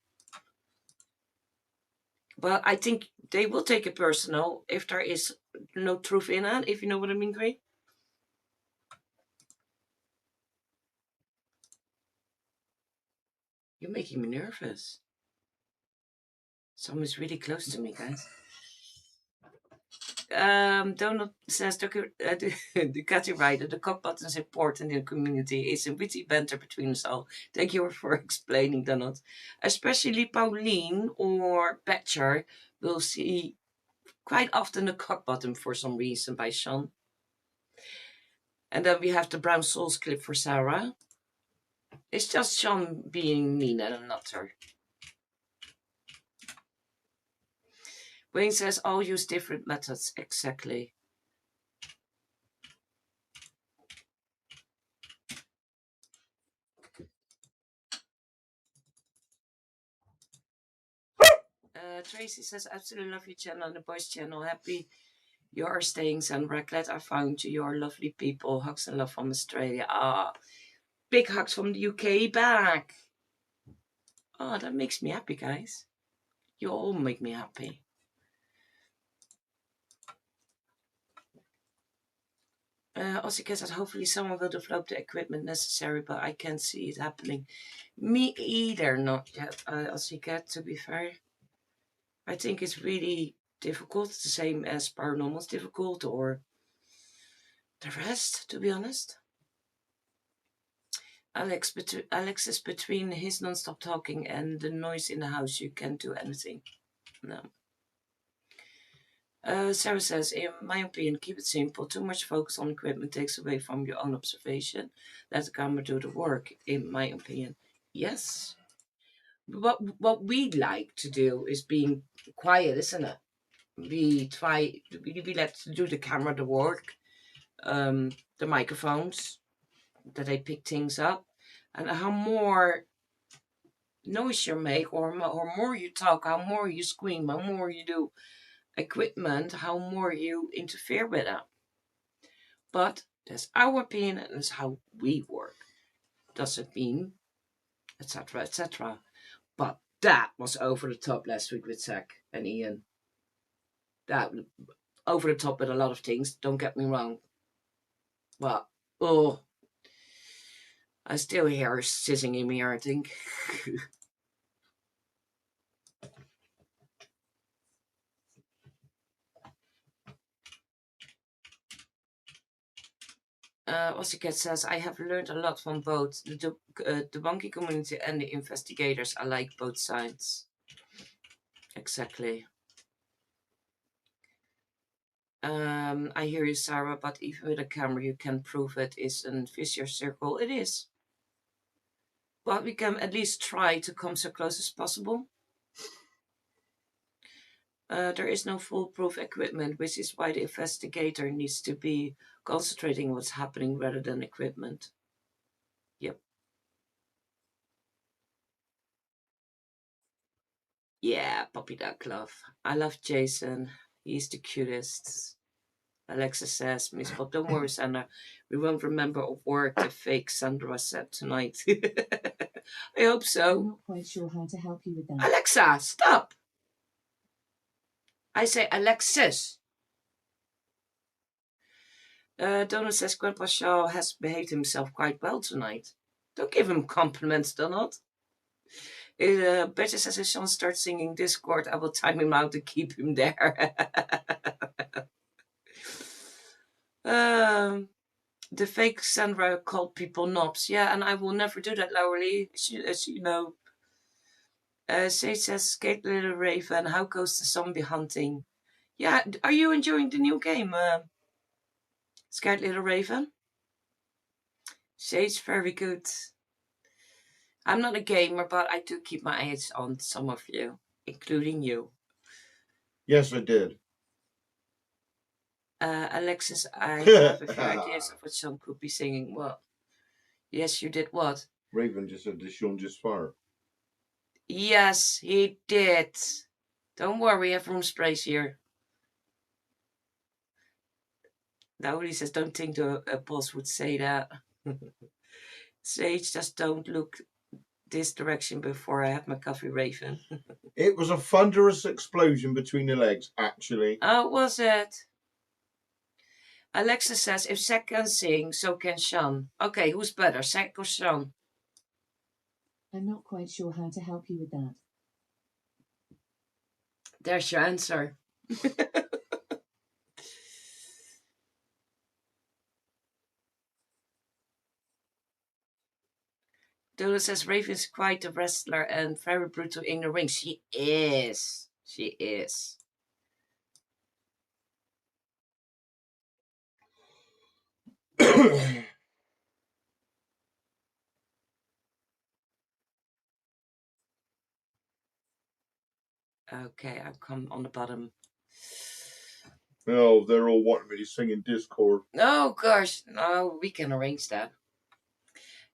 But I think they will take it personal if there is no truth in it, if you know what I mean, Gray. You're making me nervous. Someone's really close to me, guys. Donald says Ducati rider, the cock button is important in the community. It's a witty banter between us all. Thank you for explaining, Donald. Especially Pauline or Betcher will see quite often the cock button for some reason by Sean. And then we have the Brown Souls clip for Sarah. It's just Sean being mean and a nutter. Wayne says, I'll use different methods. Exactly. Tracy says, absolutely love your channel and the boys' channel. Happy you are staying, Sandra. Glad I found you. You're lovely people. Hugs and love from Australia. Ah, big hugs from the UK back. Oh, that makes me happy, guys. You all make me happy. Also, guess that hopefully someone will develop the equipment necessary, but I can't see it happening. Me either, not yet. Also, to be fair, I think it's really difficult. It's the same as Paranormal is difficult, or the rest, to be honest. Alex is between his non-stop talking and the noise in the house. You can't do anything. No. Sarah says, in my opinion, keep it simple. Too much focus on equipment takes away from your own observation. Let the camera do the work, in my opinion. Yes. What we like to do is being quiet, isn't it? We let do the camera the work. the microphones, that they pick things up, and how more noise you make, or more you talk, how more you scream, how more you do equipment, how more you interfere with it. But that's our opinion, and that's how we work. Doesn't mean, etc., etc. But that was over the top last week with Zach and Ian. That over the top with a lot of things. Don't get me wrong. But I still hear her sizzing in my ear, I think. Cat says, I have learned a lot from both the debunking community and the investigators. I like both sides. Exactly. I hear you, Sarah, but even with a camera, you can prove it is a vicious circle. It is. But we can at least try to come so close as possible. There is no foolproof equipment, which is why the investigator needs to be concentrating on what's happening rather than equipment. Yep. Yeah, puppy duck love. I love Jason. He's the cutest. Alexa says, Miss Bob, don't worry, Sandra. We won't remember a word the fake Sandra said tonight. I hope so. I'm not quite sure how to help you with that. Alexa, stop! I say Alexis. Donald says Grandpa Shaw has behaved himself quite well tonight. Don't give him compliments, Donald. Betty says if Sean starts singing Discord, I will time him out to keep him there. The fake Sandra called people knobs. Yeah, and I will never do that, Lauralee, as you know. Sage says, Skate Little Raven, how goes the zombie hunting? Yeah, are you enjoying the new game, Scared Little Raven? Sage, very good. I'm not a gamer, but I do keep my eyes on some of you, including you. Yes, I did. Alexis, I have a few ideas of what Sean could be singing. What? Yes, you did what? Raven just said, did Sean just fart? Yes, he did. Don't worry, I have room sprays here. Nobody says, don't think the boss would say that. Sage, just don't look this direction before I have my coffee, Raven. It was a thunderous explosion between the legs, actually. Oh, was it? Alexa says, if Zach can sing, so can Sean. Okay, who's better, Zach or Sean? I'm not quite sure how to help you with that. There's your answer. Dodo says Raven's quite a wrestler and very brutal in the ring. She is. She is. Okay, I've come on the bottom. Oh, they're all wanting me to sing in Discord. Oh, gosh. No, we can arrange that.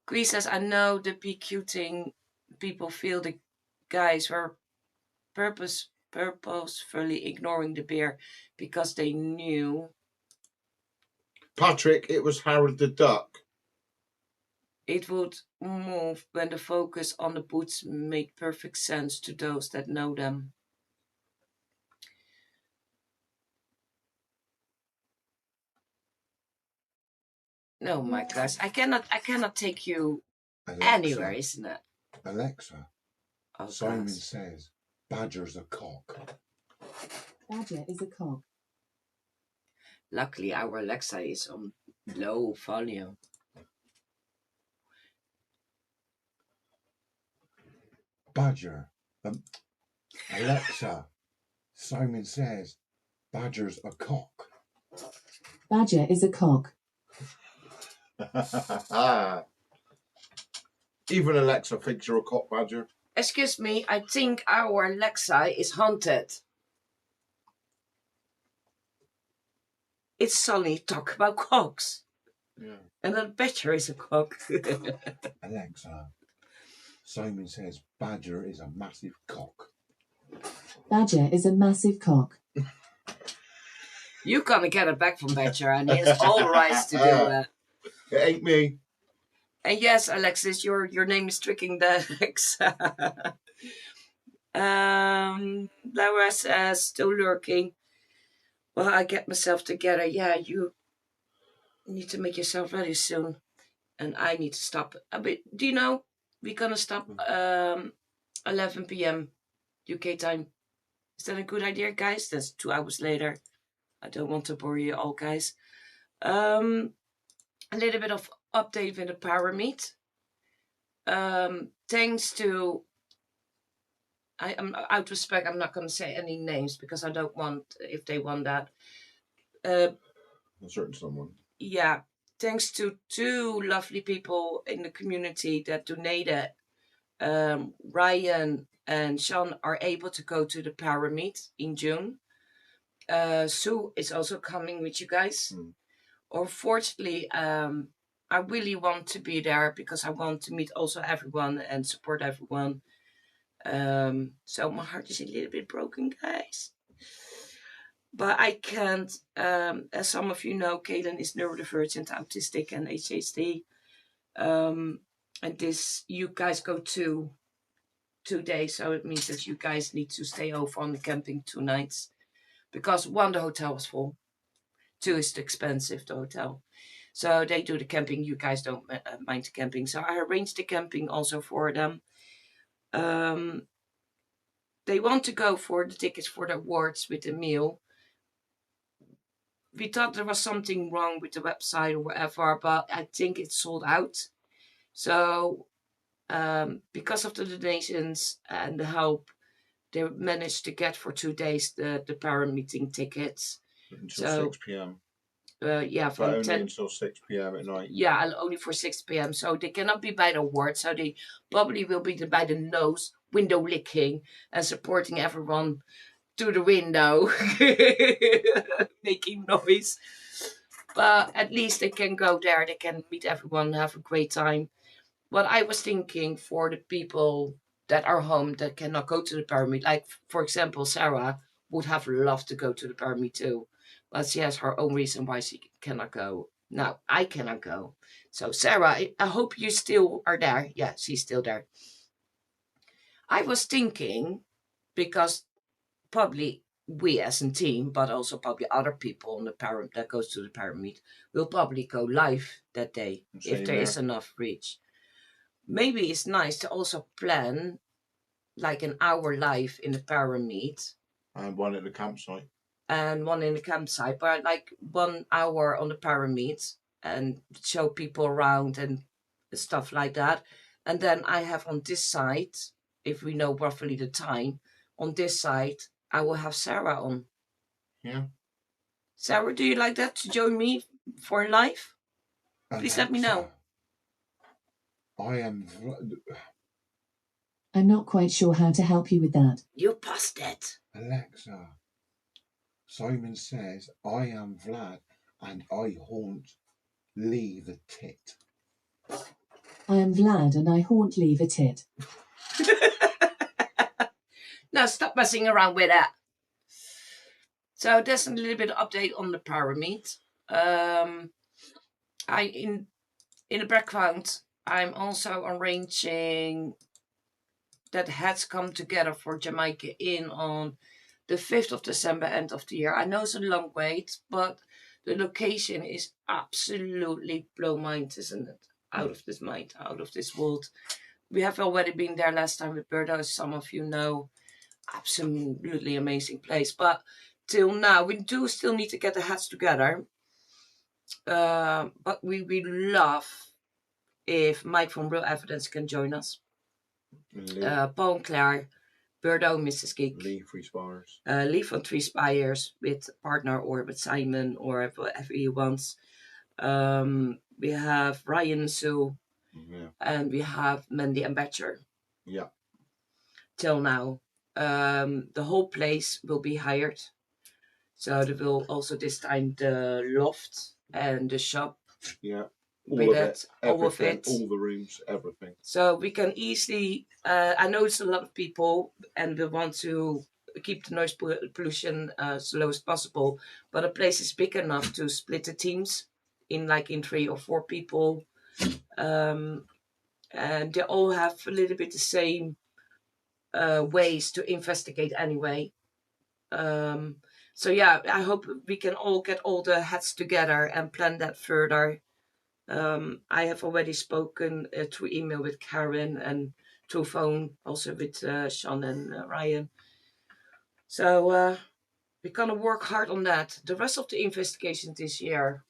Gui says, I know the PQ people feel the guys were purposefully ignoring the bear because they knew. Patrick, it was Howard the Duck. It would move when the focus on the boots made perfect sense to those that know them. Oh my gosh, I cannot take you Alexa, anywhere, isn't it? Alexa, Oh, Simon gosh. says, Badger's a cock. Badger is a cock. Luckily, our Alexa is on low volume. Badger. Alexa, Simon says, Badger's a cock. Badger is a cock. Even Alexa thinks you're a cock, Badger. Excuse me, I think our Alexa is haunted. it's sunny, talk about cocks. Yeah. And that Badger is a cock. Alexa, Simon says Badger is a massive cock. Badger is a massive cock. You're gonna get it back from Badger, and he has all rights to do that. It ain't me. And yes, Alexis, your name is tricking the Alexa. Laura says, still lurking. Well, I get myself together. Yeah, you need to make yourself ready soon. And I need to stop. But do you know, we're gonna stop 11 p.m. UK time. Is that a good idea, guys? That's 2 hours later. I don't want to bore you all, guys. A little bit of update with the power meet. Thanks to, I'm out of respect, I'm not going to say any names because I don't want, if they want that. A certain someone. Yeah, thanks to 2 lovely people in the community that donated, Ryan and Sean are able to go to the power meet in June. Sue is also coming with you guys. Unfortunately, I really want to be there because I want to meet also everyone and support everyone. So my heart is a little bit broken, guys. But I can't, as some of you know, Kaylin is neurodivergent, autistic, and HHD. And this, you guys go 2 days, so it means that you guys need to stay over on the camping 2 nights. Because 1, the hotel was full. 2, is expensive, the hotel. So they do the camping. You guys don't mind the camping. So I arranged the camping also for them. They want to go for the tickets for the awards with the meal. We thought there was something wrong with the website or whatever, but I think it's sold out. So because of the donations and the help, they managed to get for 2 days the parent meeting tickets. Until 6 p.m. Yeah, from only 10 until 6 p.m. at night. Yeah, and only for 6 p.m. So they cannot be by the award. So they probably will be by the nose, window licking, and supporting everyone through the window, making noise. But at least they can go there. They can meet everyone, have a great time. What I was thinking for the people that are home that cannot go to the pyramid, like for example, Sarah would have loved to go to the pyramid too, but she has her own reason why she cannot go. Now I cannot go. So Sarah, I hope you still are there. Yeah, she's still there. I was thinking because probably we as a team, but also probably other people on the pyramid that goes to the pyramid will probably go live that day if there is enough reach. Maybe it's nice to also plan like an hour live in the pyramid And 1 at the campsite. and 1 in the campsite, but like 1 hour on the pyramid and show people around and stuff like that. And then I have on this side, if we know roughly the time, on this side, I will have Sarah on. Yeah. Sarah, do you like that to join me for live? Please let me know. I'm not quite sure how to help you with that. You passed it. Alexa, Simon says, I am Vlad and I haunt Lee the Tit. I am Vlad and I haunt Lee the Tit. Now stop messing around with that. So there's a little bit of update on the pyramid. In the background, I'm also arranging that heads come together for Jamaica in on the 5th of December, end of the year. I know it's a long wait, but the location is absolutely blow mind, isn't it? Out of this mind, out of this world. We have already been there last time with Berto, as some of you know. Absolutely amazing place. But till now, we do still need to get the heads together. But we would love if Mike from Real Evidence can join us. Paul and Claire, Berto, Mrs. Geek. Lee Three Spires. Lee from Three Spires with partner or with Simon or whatever he wants. We have Ryan and Sue. Yeah. And we have Mandy and Batcher. Yeah. Till now. The whole place will be hired. So there will also this time the loft and the shop. Yeah. With All of it, it. all of Everything. it. All the rooms. Everything. So we can easily, I know it's a lot of people and we want to keep the noise pollution as low as possible, but a place is big enough to split the teams in 3 or 4 people. And they all have a little bit the same ways to investigate anyway. So yeah, I hope we can all get all the heads together and plan that further. I have already spoken through email with Karen and through phone also with Sean and Ryan. So we're gonna work hard on that. The rest of the investigation this year,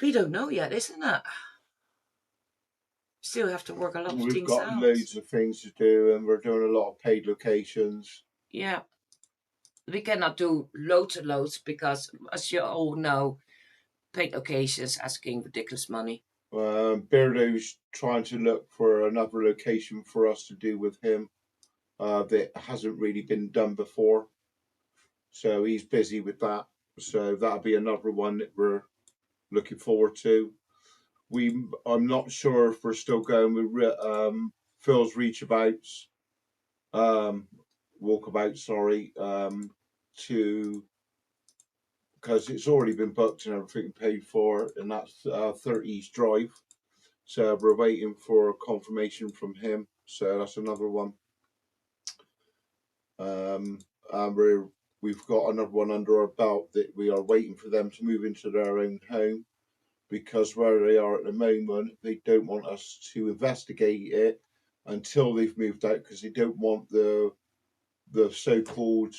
we don't know yet, isn't it? Still have to work a lot of We've things got out. loads of things to do, and we're doing a lot of paid locations. Yeah. We cannot do loads and loads because, as you all know, paid locations asking ridiculous money. Beardo's trying to look for another location for us to do with him that hasn't really been done before. So he's busy with that. So that'll be another one that we're looking forward to. I'm not sure if we're still going with Phil's reachabouts, walkabout, sorry, to because it's already been booked and everything paid for, and that's 30 East Drive. So we're waiting for confirmation from him. So that's another one. And we've got another one under our belt that we are waiting for them to move into their own home, because where they are at the moment, they don't want us to investigate it until they've moved out, because they don't want the so-called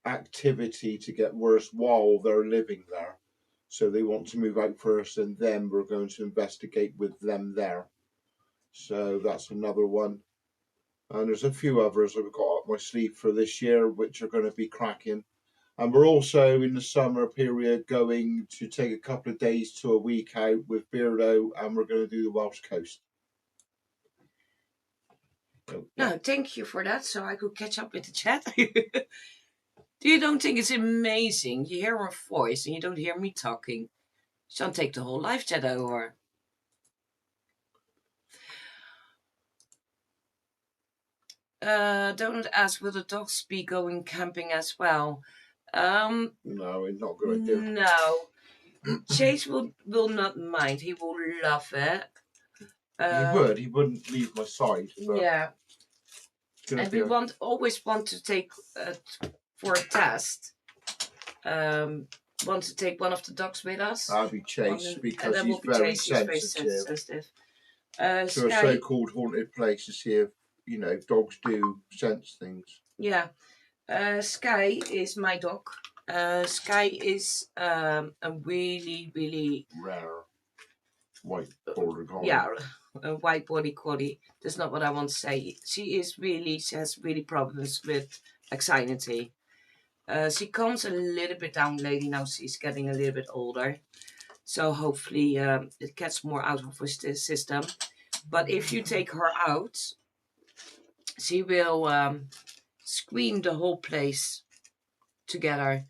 activity to get worse while they're living there. So they want to move out first, and then we're going to investigate with them there. So that's another one. And there's a few others I've got up my sleeve for this year, which are going to be cracking. And we're also in the summer period going to take a couple of days to a week out with Beardo, and we're going to do the Welsh coast. So, yeah. No, thank you for that, so I could catch up with the chat. Do you don't think it's amazing? You hear her voice and you don't hear me talking. She'll take the whole live chat over. Don't ask, will the dogs be going camping as well? No, it's not a good idea. No. Chase will not mind. He will love it. He wouldn't leave my side. Yeah. And we always want to take for a test. Want to take one of the dogs with us. I'll be Chase, because he's very sensitive to a so-called haunted place, to see if dogs do sense things. Yeah. Sky is my dog. Sky is a really, really rare white border collie. Yeah, a white body collie. That's not what I want to say. She has really problems with anxiety. She calms a little bit down lately. Now she's getting a little bit older, so hopefully it gets more out of her system. But if you take her out, she will scream the whole place together,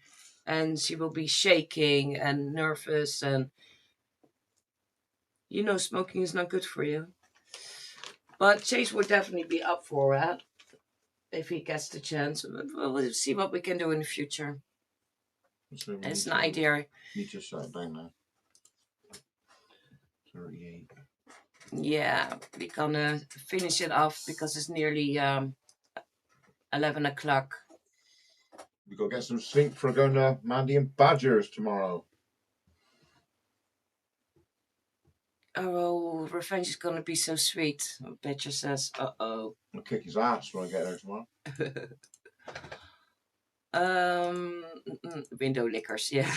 and she will be shaking and nervous, and smoking is not good for you. But Chase would definitely be up for it if he gets the chance. We'll see what we can do in the future. So it's an idea. You just sat down now. 38. Yeah, we're gonna finish it off because it's nearly 11 o'clock. We got to get some sleep for going to Mandy and Badgers tomorrow. Oh, revenge is gonna be so sweet. Badger says, "Uh-oh." I'll kick his ass when I get there tomorrow. Window lickers, yeah.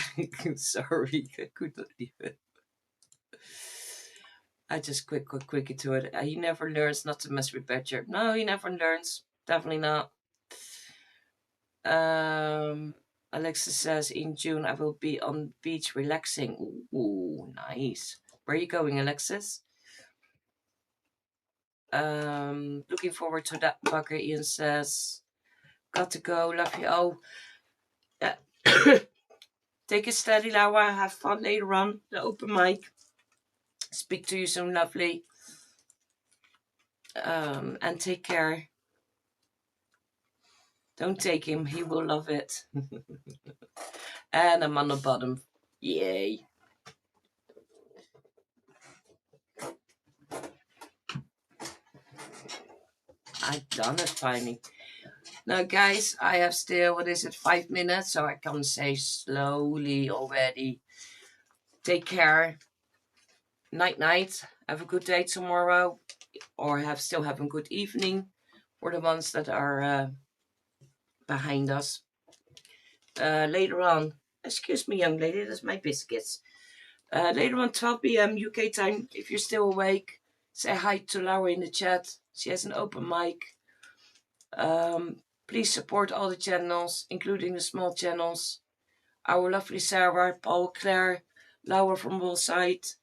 Sorry, I could not even. I just quick into it. He never learns not to mess with Badger. No, he never learns. Definitely not. Alexa says, in June I will be on the beach relaxing. Ooh, nice. Where are you going, Alexis? Looking forward to that, Bugger. Ian says, Got to go. Love you all. Take it steady, Laura. Have fun later on. The open mic. Speak to you soon, lovely. And take care. Don't take him. He will love it. And I'm on the bottom. Yay. I've done it finally. Now, guys, I have still, 5 minutes? So I can say slowly already. Take care. Night, night. Have a good day tomorrow. Or still have a good evening for the ones that are behind us. Later on, excuse me, young lady, that's my biscuits. Later on, 12 p.m. UK time, if you're still awake, say hi to Laura in the chat. She has an open mic. Please support all the channels, including the small channels. Our lovely Sarah, Paul, Claire, Laura from Woolside.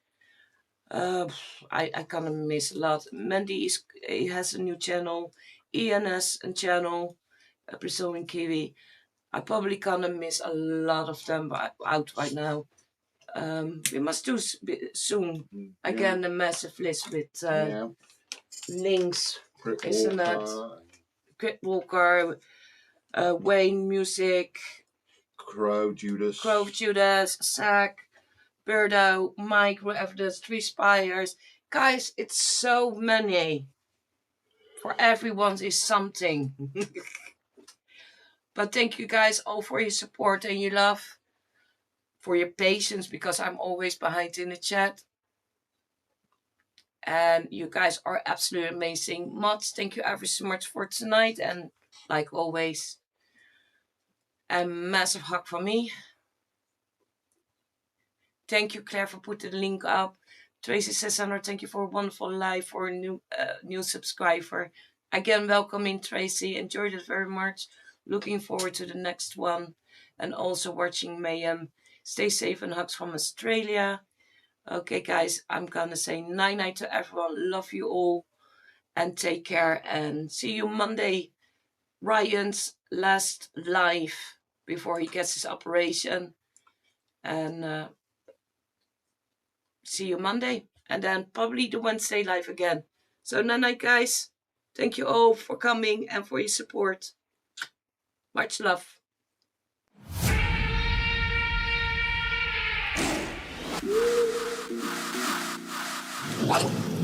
I kind of miss a lot. Mandy has a new channel. Ian has a channel. Bristol and Kiwi. I probably kind of miss a lot of them out right now. We must do soon again a massive list with links. Isn't that? Crit Walker, Wayne Music, Crow Judas, Sack, Birdo, Mike, whatever there's 3 Spires. Guys, it's so many. For everyone is something. But thank you guys all for your support and your love. For your patience, because I'm always behind in the chat. And you guys are absolutely amazing. Mods, thank you ever so much for tonight. And like always, a massive hug from me. Thank you, Claire, for putting the link up. Tracy says, Sandra, thank you for a wonderful live for a new subscriber. Again, welcome in, Tracy. Enjoyed it very much. Looking forward to the next one. And also watching Mayhem. Stay safe and hugs from Australia. Okay, guys, I'm going to say night-night to everyone. Love you all. And take care. And see you Monday. Ryan's last live before he gets his operation. And see you Monday. And then probably the Wednesday live again. So night-night, guys. Thank you all for coming and for your support. Much love. Wow.